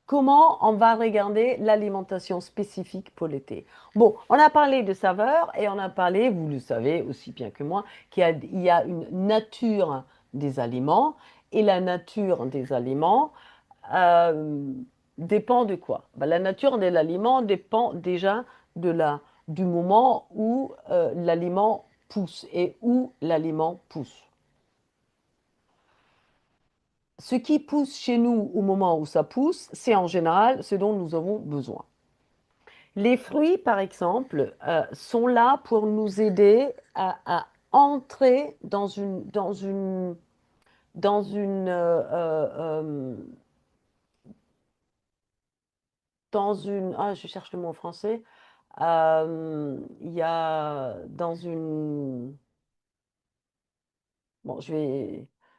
Comment on va regarder l'alimentation spécifique pour l'été? Bon, on a parlé de saveurs et on a parlé, vous le savez aussi bien que moi, qu'il y a une nature des aliments et la nature des aliments euh, dépend de quoi? Ben, la nature de l'aliment dépend déjà du moment où l'aliment pousse et où l'aliment pousse. Ce qui pousse chez nous au moment où ça pousse, c'est en général ce dont nous avons besoin. Les fruits, par exemple, sont là pour nous aider à entrer dans je cherche le mot en français. Il y a dans une, bon,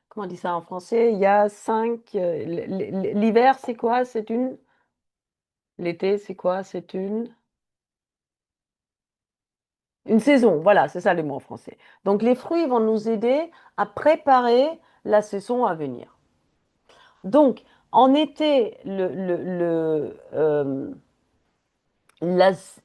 comment on dit ça en français? Il y a cinq, l'hiver, c'est quoi? L'été, c'est quoi? C'est une saison, voilà, c'est ça le mot en français. Donc les fruits vont nous aider à préparer la saison à venir. Donc, en été,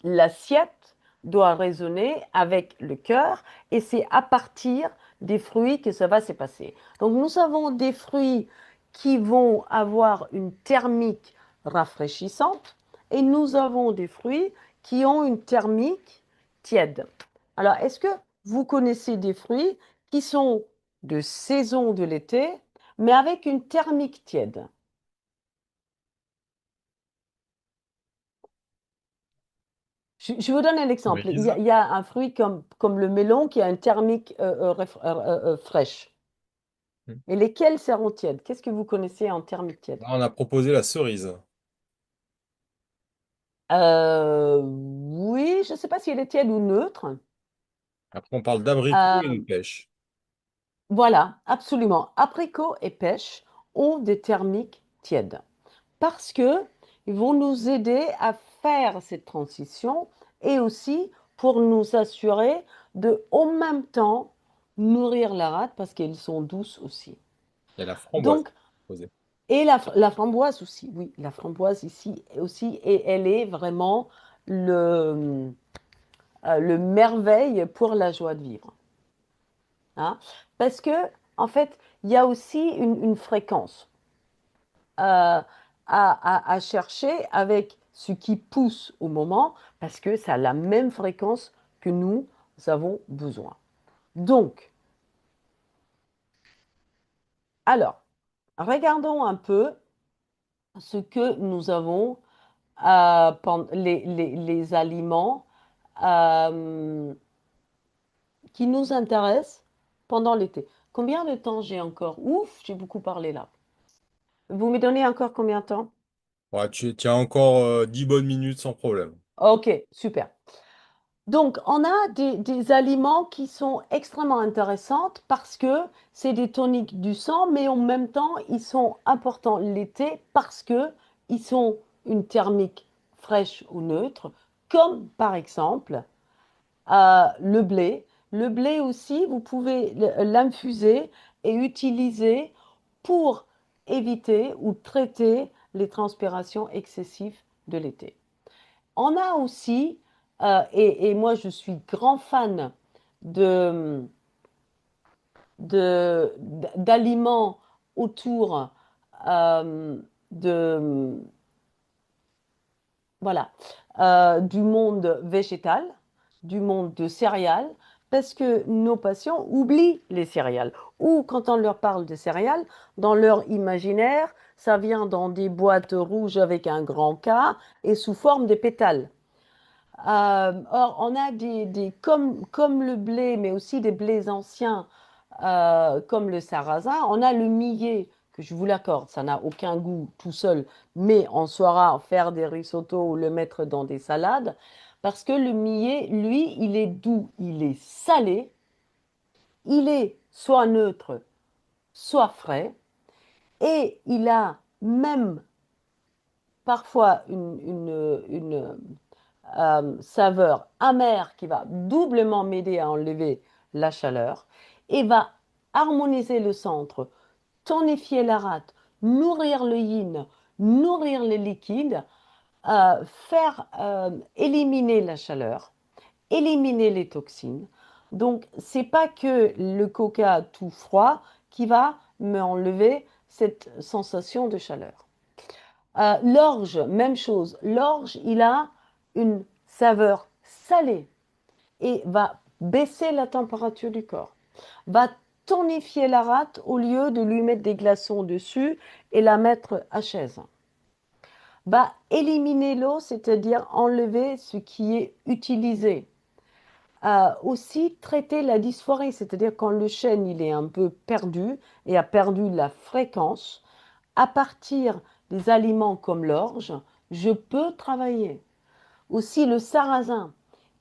l'assiette doit résonner avec le cœur et c'est à partir des fruits que ça va se passer. Donc nous avons des fruits qui vont avoir une thermique rafraîchissante et nous avons des fruits qui ont une thermique tiède. Alors, est-ce que vous connaissez des fruits qui sont de saison de l'été, mais avec une thermique tiède? Je vous donne un exemple. Il y a, Cerise. il y a un fruit comme le melon qui a une thermique fraîche. Hmm. Et lesquels seront tièdes? Qu'est-ce que vous connaissez en thermique tiède? Là, on a proposé la cerise. Oui, je ne sais pas si elle est tiède ou neutre. Après, on parle d'abricot et Euh, de pêche. voilà, absolument. Abricots et pêche ont des thermiques tièdes parce que ils vont nous aider à faire cette transition et aussi pour nous assurer de, en même temps, nourrir la rate parce qu'elles sont douces aussi. Il y a la framboise Donc, proposée. et la framboise aussi, oui, la framboise ici aussi, et elle est vraiment le merveille pour la joie de vivre. Hein. Parce que, en fait, il y a aussi une fréquence à chercher avec ce qui pousse au moment, parce que ça a la même fréquence que nous avons besoin. Donc, alors, regardons un peu ce que nous avons, les aliments euh, qui nous intéressent pendant l'été. Combien de temps j'ai encore? Ouf, j'ai beaucoup parlé là. Vous me donnez encore combien de temps? Ouais, tu tiens encore 10 bonnes minutes sans problème. Ok, super. Donc, on a des aliments qui sont extrêmement intéressants parce que c'est des toniques du sang, mais en même temps, ils sont importants l'été parce que ils sont une thermique fraîche ou neutre, comme par exemple le blé. Le blé aussi, vous pouvez l'infuser et utiliser pour éviter ou traiter les transpirations excessives de l'été. On a aussi, et moi je suis grand fan de, d'aliments autour euh, de, voilà, du monde végétal, du monde de céréales, parce que nos patients oublient les céréales. Ou quand on leur parle de céréales, dans leur imaginaire, ça vient dans des boîtes rouges avec un grand K et sous forme de pétales. Or, on a comme le blé, mais aussi des blés anciens, comme le sarrasin. On a le millet, que je vous l'accorde, ça n'a aucun goût tout seul, mais on saura faire des risottos ou le mettre dans des salades. Parce que le millet, lui, il est doux, il est salé, il est soit neutre, soit frais, et il a même parfois une saveur amère qui va doublement m'aider à enlever la chaleur et va harmoniser le centre, tonifier la rate, nourrir le yin, nourrir les liquides, faire éliminer la chaleur, éliminer les toxines. Donc, c'est pas que le coca tout froid qui va me enlever cette sensation de chaleur. L'orge, même chose. L'orge, il a une saveur salée et va baisser la température du corps, va tonifier la rate au lieu de lui mettre des glaçons dessus et la mettre à chaise. Va éliminer l'eau, c'est-à-dire enlever ce qui est utilisé. Aussi traiter la dysphorie, c'est-à-dire quand le chêne il est un peu perdu et a perdu la fréquence, à partir des aliments comme l'orge, je peux travailler. Aussi le sarrasin,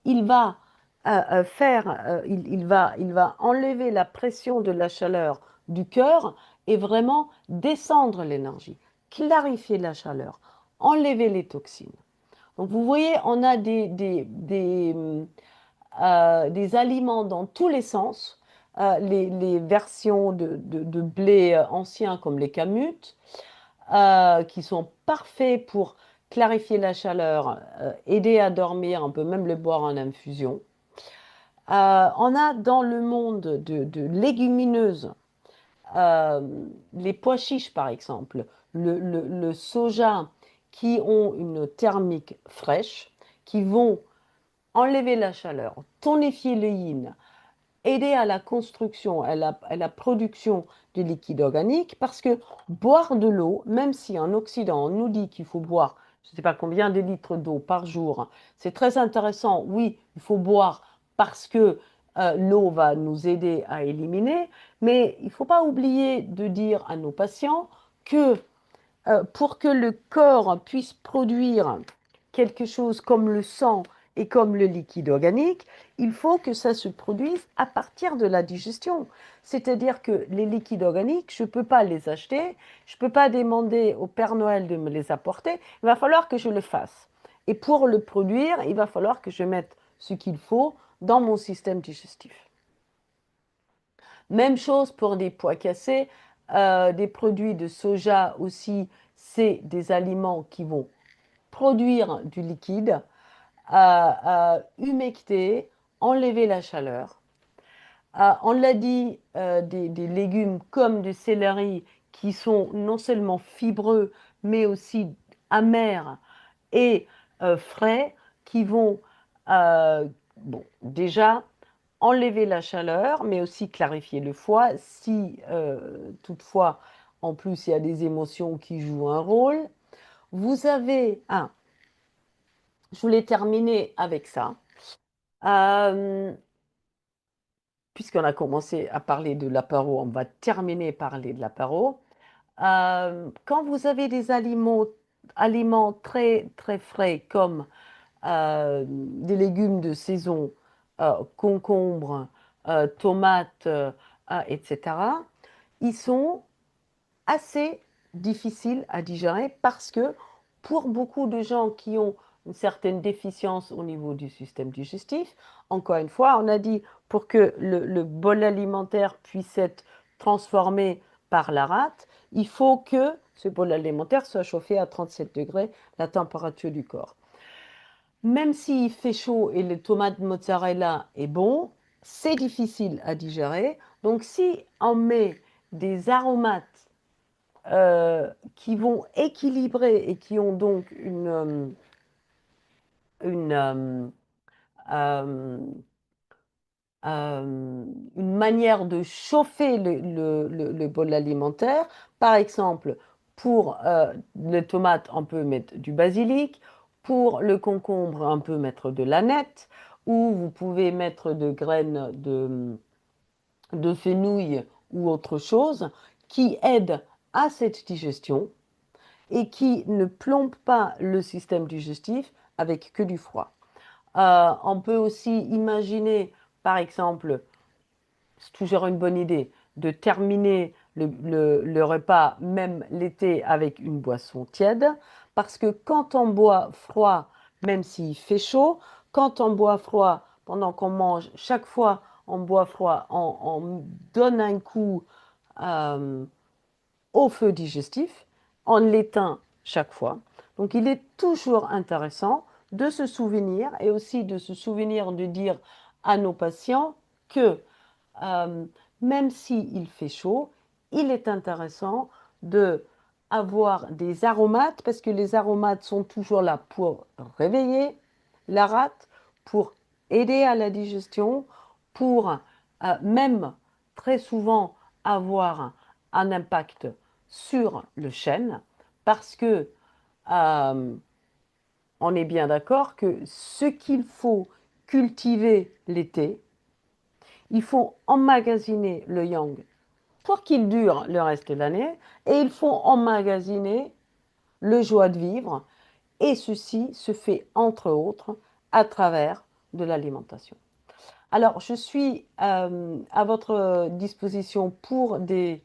il va il va enlever la pression de la chaleur du cœur et vraiment descendre l'énergie, clarifier la chaleur, enlever les toxines. Donc vous voyez, on a des aliments dans tous les sens les versions de blé anciens comme les camutes, qui sont parfaits pour clarifier la chaleur, aider à dormir, on peut même le boire en infusion. On a dans le monde de légumineuses, euh, les pois chiches par exemple, le soja, qui ont une thermique fraîche, qui vont enlever la chaleur, tonifier le yin, aider à la construction, à la production de liquide organique, parce que boire de l'eau, même si en Occident on nous dit qu'il faut boire, je ne sais pas combien de litres d'eau par jour, c'est très intéressant, oui, il faut boire parce que l'eau va nous aider à éliminer, mais il ne faut pas oublier de dire à nos patients que pour que le corps puisse produire quelque chose comme le sang et comme le liquide organique, il faut que ça se produise à partir de la digestion. C'est-à-dire que les liquides organiques, je ne peux pas les acheter, je ne peux pas demander au Père Noël de me les apporter, il va falloir que je le fasse. Et pour le produire, il va falloir que je mette ce qu'il faut dans mon système digestif. Même chose pour des pois cassés, des produits de soja aussi, c'est des aliments qui vont produire du liquide, humecter, enlever la chaleur. On l'a dit, des légumes comme du céleri qui sont non seulement fibreux, mais aussi amers et frais, qui vont bon, déjà enlever la chaleur, mais aussi clarifier le foie, si toutefois, en plus, il y a des émotions qui jouent un rôle. Vous avez... Ah, je voulais terminer avec ça. Euh, Puisqu'on a commencé à parler de l'apéro, on va terminer par parler de l'apéro. Quand vous avez des aliments très, très frais, comme des légumes de saison, concombres, tomates, etc., ils sont assez difficiles à digérer parce que pour beaucoup de gens qui ont une certaine déficience au niveau du système digestif, encore une fois, on a dit pour que le bol alimentaire puisse être transformé par la rate, il faut que ce bol alimentaire soit chauffé à 37 degrés, la température du corps. Même s'il fait chaud et le tomate mozzarella est bon, c'est difficile à digérer. Donc si on met des aromates qui vont équilibrer et qui ont donc une, euh, une manière de chauffer le bol alimentaire. Par exemple, pour les tomates, on peut mettre du basilic. Pour le concombre, on peut mettre de l'aneth. Ou vous pouvez mettre de graines de fenouil ou autre chose qui aide à cette digestion et qui ne plombe pas le système digestif avec que du froid. On peut aussi imaginer, par exemple, c'est toujours une bonne idée, de terminer le repas, même l'été, avec une boisson tiède, parce que quand on boit froid, même s'il fait chaud, quand on boit froid, pendant qu'on mange, chaque fois on boit froid, on donne un coup euh, au feu digestif, on l'éteint chaque fois. Donc il est toujours intéressant de se souvenir et aussi de se souvenir de dire à nos patients que euh, même s'il fait chaud, il est intéressant de avoir des aromates parce que les aromates sont toujours là pour réveiller la rate, pour aider à la digestion, pour même très souvent avoir un impact sur le chêne parce que euh, on est bien d'accord que ce qu'il faut cultiver l'été, il faut emmagasiner le yang pour qu'il dure le reste de l'année et il faut emmagasiner le joie de vivre et ceci se fait entre autres à travers de l'alimentation. Alors, je suis à votre disposition pour des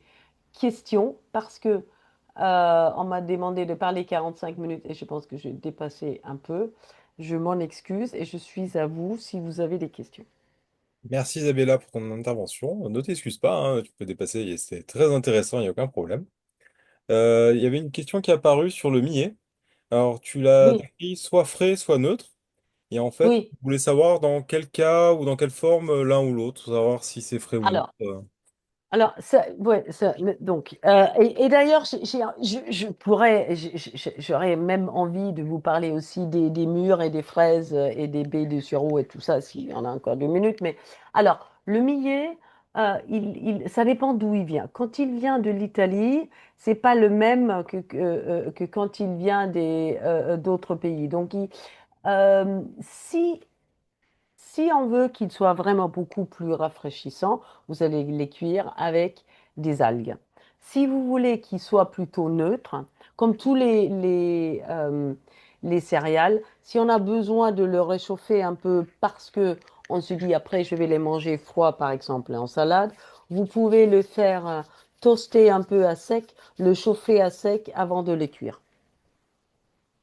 questions parce que on m'a demandé de parler 45 minutes et je pense que j'ai dépassé un peu. Je m'en excuse et je suis à vous si vous avez des questions. Merci Isabella pour ton intervention. Ne t'excuse pas, hein, tu peux dépasser, c'était très intéressant, il n'y a aucun problème. Il y avait une question qui est apparue sur le millet. Alors, tu l'as Oui, décrit soit frais, soit neutre. Et en fait, oui. je voulais savoir dans quel cas ou dans quelle forme l'un ou l'autre, savoir si c'est frais ou neutre. Alors, Alors, ça, ouais, donc, et d'ailleurs, je pourrais, j'aurais même envie de vous parler aussi des mûres et des fraises et des baies de sureau et tout ça, s'il y en a encore 2 minutes. Mais alors, le millet, ça dépend d'où il vient. Quand il vient de l'Italie, c'est pas le même que quand il vient d'autres pays. Donc, si on veut qu'il soit vraiment beaucoup plus rafraîchissant, vous allez les cuire avec des algues. Si vous voulez qu'il soit plutôt neutre, comme tous les céréales, si on a besoin de le réchauffer un peu parce que on se dit après je vais les manger froids par exemple en salade, vous pouvez le faire toaster un peu à sec, le chauffer à sec avant de les cuire.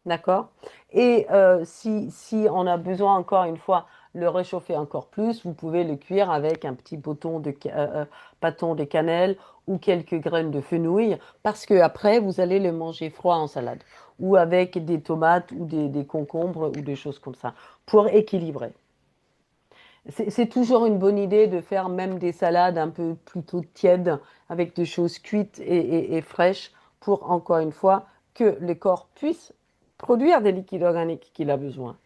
D'accord? Et si on a besoin, encore une fois, le réchauffer encore plus, vous pouvez le cuire avec un petit bâton de cannelle ou quelques graines de fenouil, parce que après, vous allez le manger froid en salade, ou avec des tomates ou des concombres ou des choses comme ça, pour équilibrer. C'est toujours une bonne idée de faire même des salades un peu plutôt tièdes, avec des choses cuites et fraîches, pour, encore une fois, que le corps puisse produire des liquides organiques qu'il a besoin.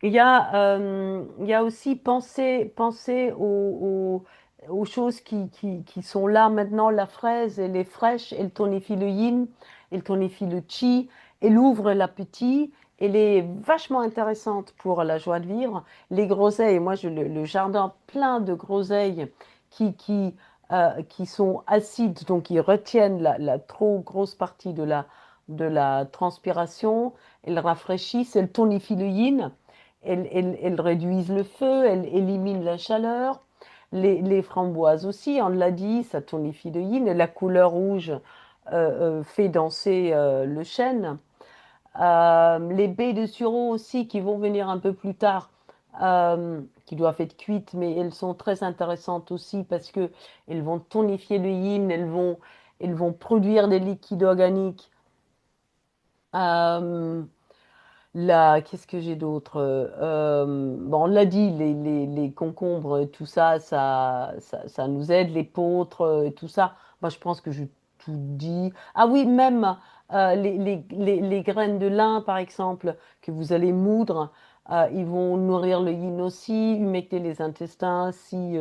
Il y a aussi penser aux choses qui sont là maintenant. La fraise, elle est fraîche, elle tonifie le yin, elle tonifie le qi, elle ouvre l'appétit, elle est vachement intéressante pour la joie de vivre. Les groseilles, moi, le jardin plein de groseilles qui sont acides, donc ils retiennent la trop grosse partie de la transpiration, elles rafraîchissent, elles tonifient le yin. Elles réduisent le feu, elles éliminent la chaleur. Les framboises aussi, on l'a dit, ça tonifie le yin. Et la couleur rouge fait danser le chêne. Les baies de sureau aussi, qui vont venir un peu plus tard, qui doivent être cuites, mais elles sont très intéressantes aussi parce que elles vont tonifier le yin, elles vont produire des liquides organiques. Euh, Là, qu'est-ce que j'ai d'autre? Bon, on l'a dit, les concombres, tout ça, ça nous aide, les pautres, tout ça. Moi, je pense que j'ai tout dit. Ah oui, même les graines de lin, par exemple, que vous allez moudre, ils vont nourrir le yin aussi, humecter les intestins si,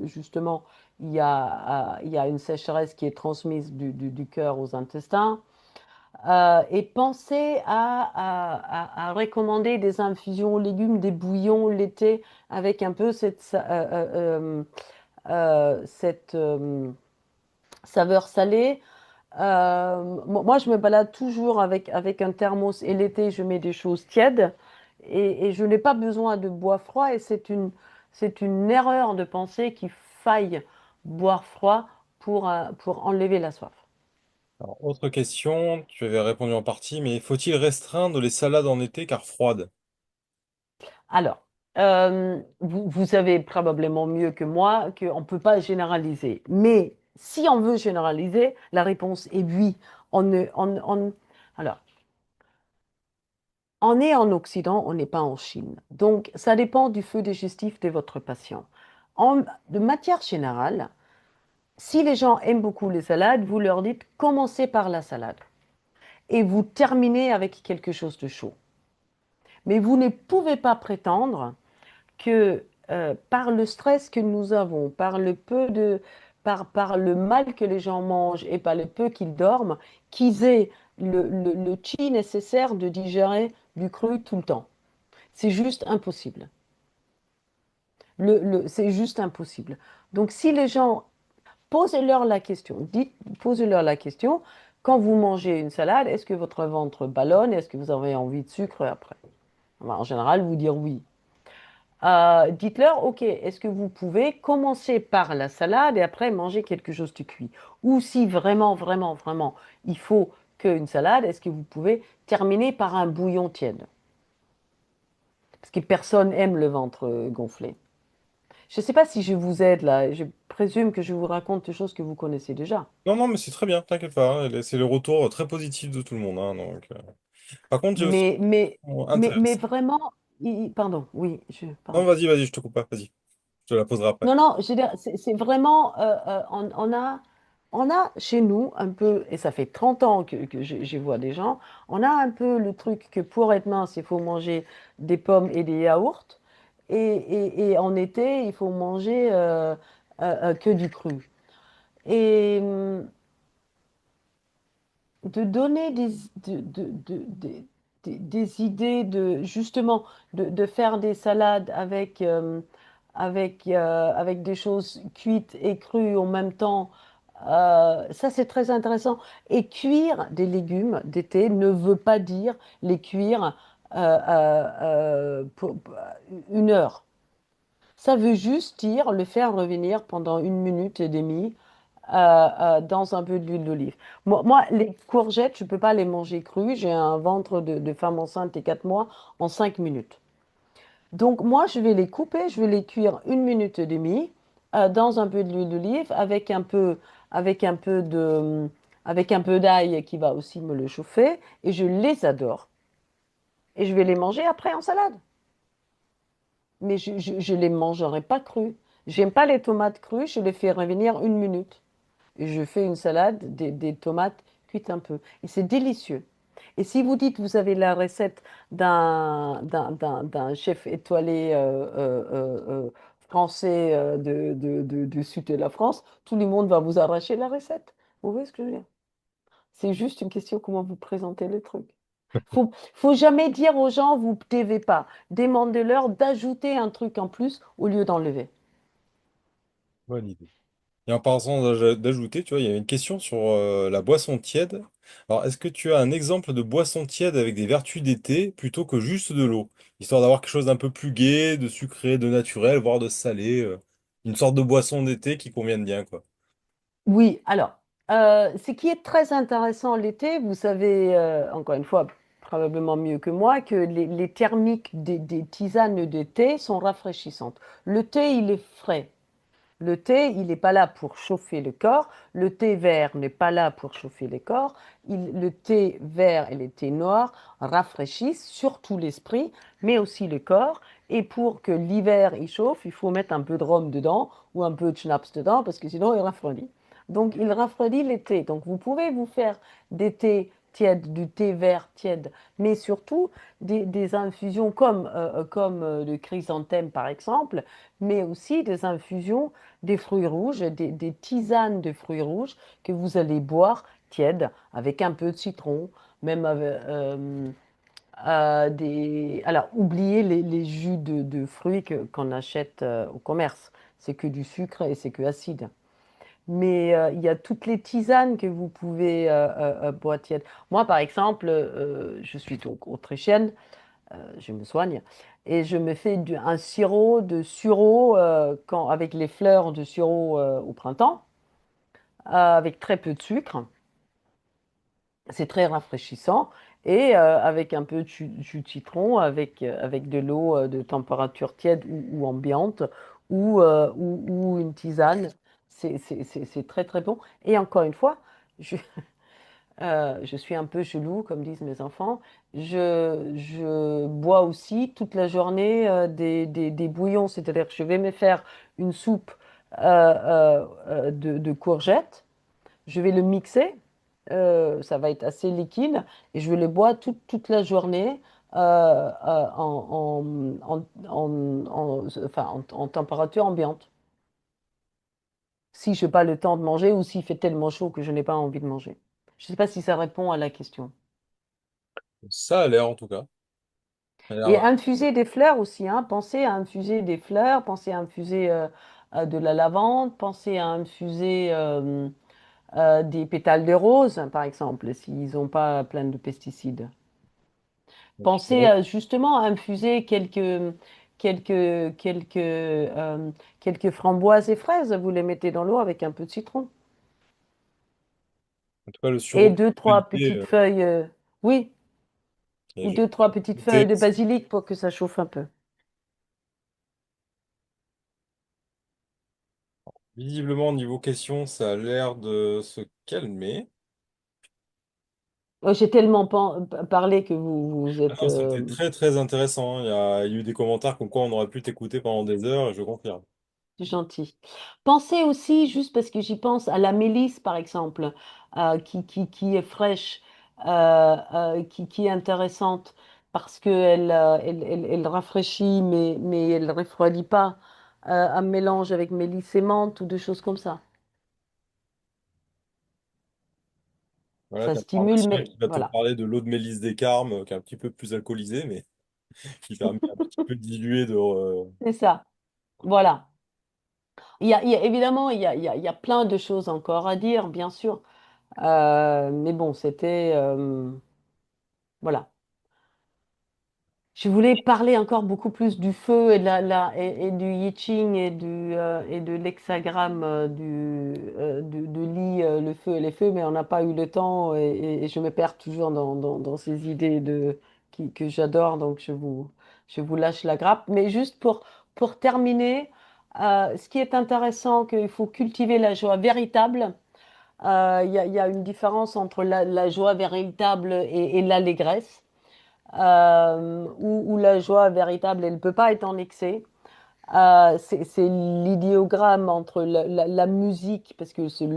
justement, il y a une sécheresse qui est transmise du cœur aux intestins. Et pensez à recommander des infusions aux légumes, des bouillons l'été avec un peu cette saveur salée. Moi, je me balade toujours avec un thermos et l'été, je mets des choses tièdes et je n'ai pas besoin de boire froid et c'est une erreur de penser qu'il faille boire froid pour enlever la soif. Alors, autre question, tu avais répondu en partie, mais faut-il restreindre les salades en été car froides? Alors, vous savez probablement mieux que moi qu'on ne peut pas généraliser. Mais si on veut généraliser, la réponse est oui. Alors, on est en Occident, on n'est pas en Chine. Donc, ça dépend du feu digestif de votre patient. De matière générale, si les gens aiment beaucoup les salades, vous leur dites commencez par la salade et vous terminez avec quelque chose de chaud. Mais vous ne pouvez pas prétendre que par le stress que nous avons, par le mal que les gens mangent et par le peu qu'ils dorment, qu'ils aient le chi nécessaire de digérer du cru tout le temps. C'est juste impossible. C'est juste impossible. Donc si les gens, posez-leur la question, posez-leur la question, quand vous mangez une salade, est-ce que votre ventre ballonne? Est-ce que vous avez envie de sucre après? En général, vous dire oui. Dites-leur, OK, est-ce que vous pouvez commencer par la salade et après manger quelque chose de cuit? Ou si vraiment, vraiment, vraiment, il faut qu'une salade, est-ce que vous pouvez terminer par un bouillon tiède? Parce que personne aime le ventre gonflé. Je ne sais pas si je vous aide là. Je présume que je vous raconte des choses que vous connaissez déjà. Non, non, mais c'est très bien, t'inquiète pas, hein, c'est le retour très positif de tout le monde, hein, donc. Par contre, j'ai aussi Mais, mais, mais intéressant. vraiment, pardon, oui, Non, pardon. vas-y, vas-y, je te coupe pas, vas-y. Je te la poserai après. Non, non, je veux dire, c'est vraiment, on a chez nous un peu, et ça fait 30 ans que je vois des gens, on a un peu le truc que pour être mince, il faut manger des pommes et des yaourts, et en été, il faut manger que du cru. Et de donner des idées de justement de faire des salades avec des choses cuites et crues en même temps. Ça, c'est très intéressant. Et cuire des légumes d'été ne veut pas dire les cuire pour 1 heure. Ça veut juste dire le faire revenir pendant 1 minute et demie dans un peu d'huile d'olive. Les courgettes, je ne peux pas les manger crues. J'ai un ventre de femme enceinte et 4 mois en 5 minutes. Donc, moi, je vais les couper, je vais les cuire 1 minute et demie dans un peu d'huile d'olive avec un peu de, avec un peu d'ail qui va aussi me le chauffer. Et je les adore. Et je vais les manger après en salade. Mais je les mangerai pas crus. J'aime pas les tomates crues, je les fais revenir 1 minute. Et je fais une salade, des tomates cuites un peu. Et c'est délicieux. Et si vous dites, vous avez la recette d'un chef étoilé français du sud de la France, tout le monde va vous arracher la recette. Vous voyez ce que je veux dire? C'est juste une question comment vous présentez le truc. Faut jamais dire aux gens, vous ne devez pas. Demandez-leur d'ajouter un truc en plus au lieu d'enlever. Bonne idée. Et en passant d'ajouter, tu vois, il y a une question sur la boisson tiède. Alors, est-ce que tu as un exemple de boisson tiède avec des vertus d'été plutôt que juste de l'eau? Histoire d'avoir quelque chose d'un peu plus gai, de sucré, de naturel, voire de salé. Une sorte de boisson d'été qui convienne bien, quoi. Oui, alors, ce qui est très intéressant l'été, vous savez, encore une fois, probablement mieux que moi, que les thermiques des tisanes de thé sont rafraîchissantes. Le thé, il est frais. Le thé, il n'est pas là pour chauffer le corps. Le thé vert n'est pas là pour chauffer le corps. Le thé vert et le thé noir rafraîchissent surtout l'esprit, mais aussi le corps. Et pour que l'hiver il chauffe, il faut mettre un peu de rhum dedans ou un peu de schnapps dedans parce que sinon il refroidit. Donc il refroidit les thés. Donc vous pouvez vous faire des thés tièdes, du thé vert tiède, mais surtout des infusions comme le chrysanthème par exemple, mais aussi des infusions des fruits rouges, des tisanes de fruits rouges que vous allez boire tièdes avec un peu de citron, même avec, Alors, oubliez les jus de fruits qu'on achète au commerce. C'est que du sucre et c'est que acide. Mais il y a toutes les tisanes que vous pouvez boire tièdes. Moi, par exemple, je suis donc autrichienne, je me soigne, et je me fais un sirop de sureau avec les fleurs de sureau au printemps, avec très peu de sucre. C'est très rafraîchissant. Et avec un peu de jus de citron, avec de l'eau de température tiède ou ambiante, ou une tisane. C'est très très bon. Et encore une fois, je, je suis un peu chelou, comme disent mes enfants. Je bois aussi toute la journée des bouillons, c'est-à-dire que je vais me faire une soupe de courgettes, je vais le mixer, ça va être assez liquide, et je vais le boire toute la journée en température ambiante. Si je n'ai pas le temps de manger ou s'il fait tellement chaud que je n'ai pas envie de manger. Je ne sais pas si ça répond à la question. Ça a l'air, en tout cas. Ça a Et l'air- infuser des fleurs aussi, hein. Pensez à infuser des fleurs, pensez à infuser de la lavande, pensez à infuser des pétales de rose, par exemple, s'ils n'ont pas plein de pesticides. Pensez justement à infuser quelques framboises et fraises, vous les mettez dans l'eau avec un peu de citron. En tout cas, le Et sureau, 2, 3 qualité, petites feuilles, oui, et ou je- 2, 3 petites feuilles goûter. de basilic pour que ça chauffe un peu. Visiblement, niveau question, ça a l'air de se calmer. J'ai tellement parlé que vous Ah êtes non, c'était très très intéressant, hein. Il y a eu des commentaires comme quoi on aurait pu t'écouter pendant des heures, et je confirme. gentil. Pensez aussi, juste parce que j'y pense, à la mélisse, par exemple, qui est fraîche, qui est intéressante, parce qu'elle elle rafraîchit, mais elle ne refroidit pas. Un mélange avec mélisse et menthe ou des choses comme ça. Voilà, Ça t'as le stimule, pharmacien mais qui va te voilà, parler de l'eau de mélisse des Carmes, qui est un petit peu plus alcoolisée, mais qui permet un petit peu de diluer de... c'est ça. Voilà. Évidemment, il y a plein de choses encore à dire, bien sûr. Mais bon, c'était... voilà. Je voulais parler encore beaucoup plus du feu et, et du I Ching et de l'hexagramme du lit, le feu et les feux, mais on n'a pas eu le temps et je me perds toujours dans ces idées que j'adore, donc je vous lâche la grappe. Mais juste pour terminer, ce qui est intéressant, qu'il faut cultiver la joie véritable. Il y a une différence entre la joie véritable et l'allégresse où la joie véritable, elle ne peut pas être en excès. C'est l'idéogramme entre la musique, parce que c'est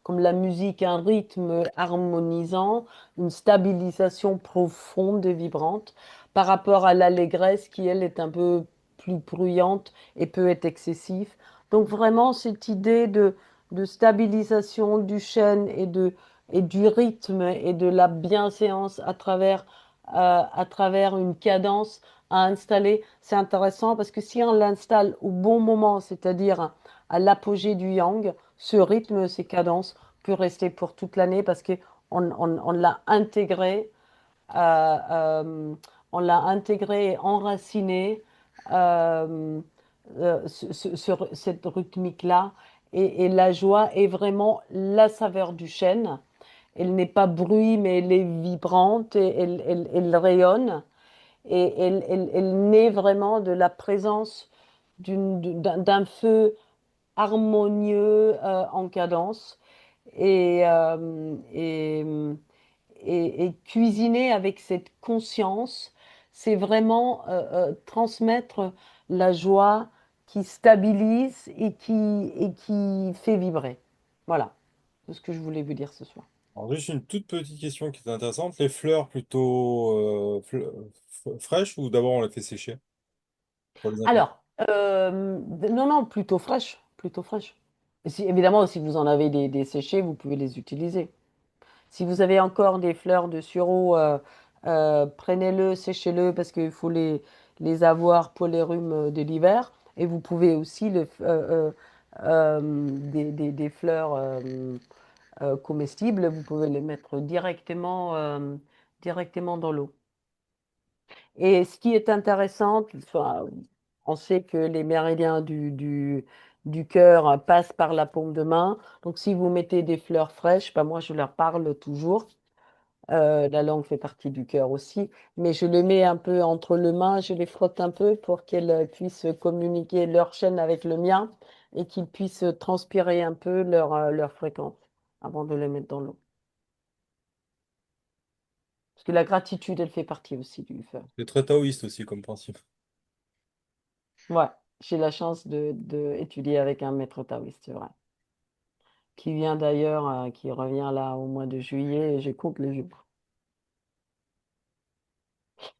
comme la musique, un rythme harmonisant, une stabilisation profonde et vibrante, par rapport à l'allégresse qui, elle, est un peu plus bruyante et peut être excessive. Donc vraiment, cette idée de stabilisation du chêne et du rythme et de la bienséance à travers une cadence à installer, c'est intéressant parce que si on l'installe au bon moment, c'est-à-dire à l'apogée du yang, ce rythme, ces cadences, peut rester pour toute l'année parce qu'on on l'a intégré, euh, euh, on l'a intégré et enraciné, euh, cette rythmique-là. Et la joie est vraiment la saveur du chêne. Elle n'est pas bruit, mais elle est vibrante et elle rayonne et elle naît vraiment de la présence d'un feu harmonieux en cadence et, et cuisiner avec cette conscience, c'est vraiment transmettre la joie qui stabilise et qui fait vibrer. Voilà, c'est ce que je voulais vous dire ce soir. Alors, juste une toute petite question qui est intéressante. Les fleurs plutôt fraîches ou d'abord on les fait sécher pour les ingrédients? Alors, non, non, plutôt fraîche, plutôt fraîche. Évidemment, si vous en avez des séchées, vous pouvez les utiliser. Si vous avez encore des fleurs de sureau, prenez-le, séchez-le parce qu'il faut les avoir pour les rhumes de l'hiver. Et vous pouvez aussi des fleurs comestibles, vous pouvez les mettre directement dans l'eau. Et ce qui est intéressant, enfin, on sait que les méridiens du cœur passent par la paume de main. Donc, si vous mettez des fleurs fraîches, ben moi, je leur parle toujours. La langue fait partie du cœur aussi, mais je les mets un peu entre les mains, je les frotte un peu pour qu'elles puissent communiquer leur chaîne avec le mien et qu'ils puissent transpirer un peu leur fréquence avant de les mettre dans l'eau. Parce que la gratitude, elle fait partie aussi du feu. C'est très taoïste aussi comme principe. Ouais, j'ai la chance de étudier avec un maître taoïste, c'est vrai. Qui vient d'ailleurs, qui revient là au mois de juillet, et je compte les jours.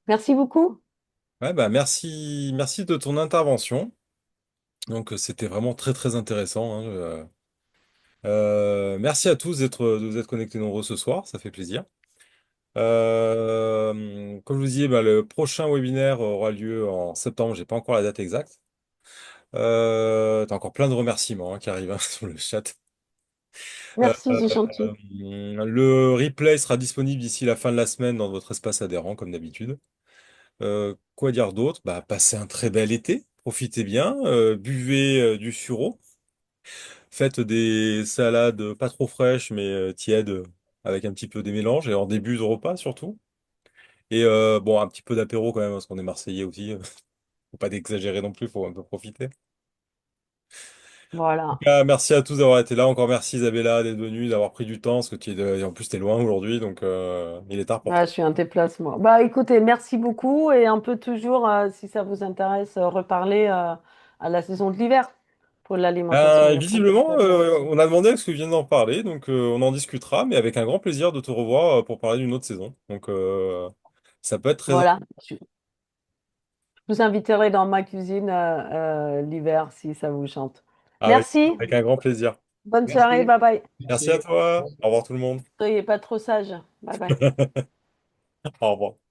Merci beaucoup. Ouais, bah merci, merci de ton intervention. Donc c'était vraiment très très intéressant, hein. Merci à tous de vous être connectés nombreux ce soir, ça fait plaisir. Comme je vous disais, bah, le prochain webinaire aura lieu en septembre, j'ai pas encore la date exacte. T'as encore plein de remerciements hein, qui arrivent hein, sur le chat. Euh, Merci, c'est gentil. le replay sera disponible d'ici la fin de la semaine dans votre espace adhérent, comme d'habitude. Quoi dire d'autre? Bah, passez un très bel été, profitez bien, buvez du sureau, faites des salades pas trop fraîches mais tièdes avec un petit peu des mélanges et en début de repas surtout. Et bon, un petit peu d'apéro quand même, parce qu'on est Marseillais aussi. Faut pas d'exagérer non plus, faut un peu profiter. Voilà. Merci à tous d'avoir été là. Encore merci Isabella d'être venue, d'avoir pris du temps, parce que en plus t'es loin aujourd'hui, donc il est tard pour Ah, toi. je suis un déplacement. Bah, écoutez, merci beaucoup et on peut toujours, si ça vous intéresse, reparler à la saison de l'hiver pour l'alimentation et le Visiblement, conditionnement aussi. on a demandé à ce que vienne d'en parler, donc on en discutera, mais avec un grand plaisir de te revoir pour parler d'une autre saison. Donc ça peut être très... Voilà. Je vous inviterai dans ma cuisine l'hiver si ça vous chante. Avec, Merci. avec un grand plaisir. Bonne soirée. Merci. Bye bye. Merci à Merci. toi. Au revoir tout le monde. Soyez pas trop sage. Bye bye. Au revoir.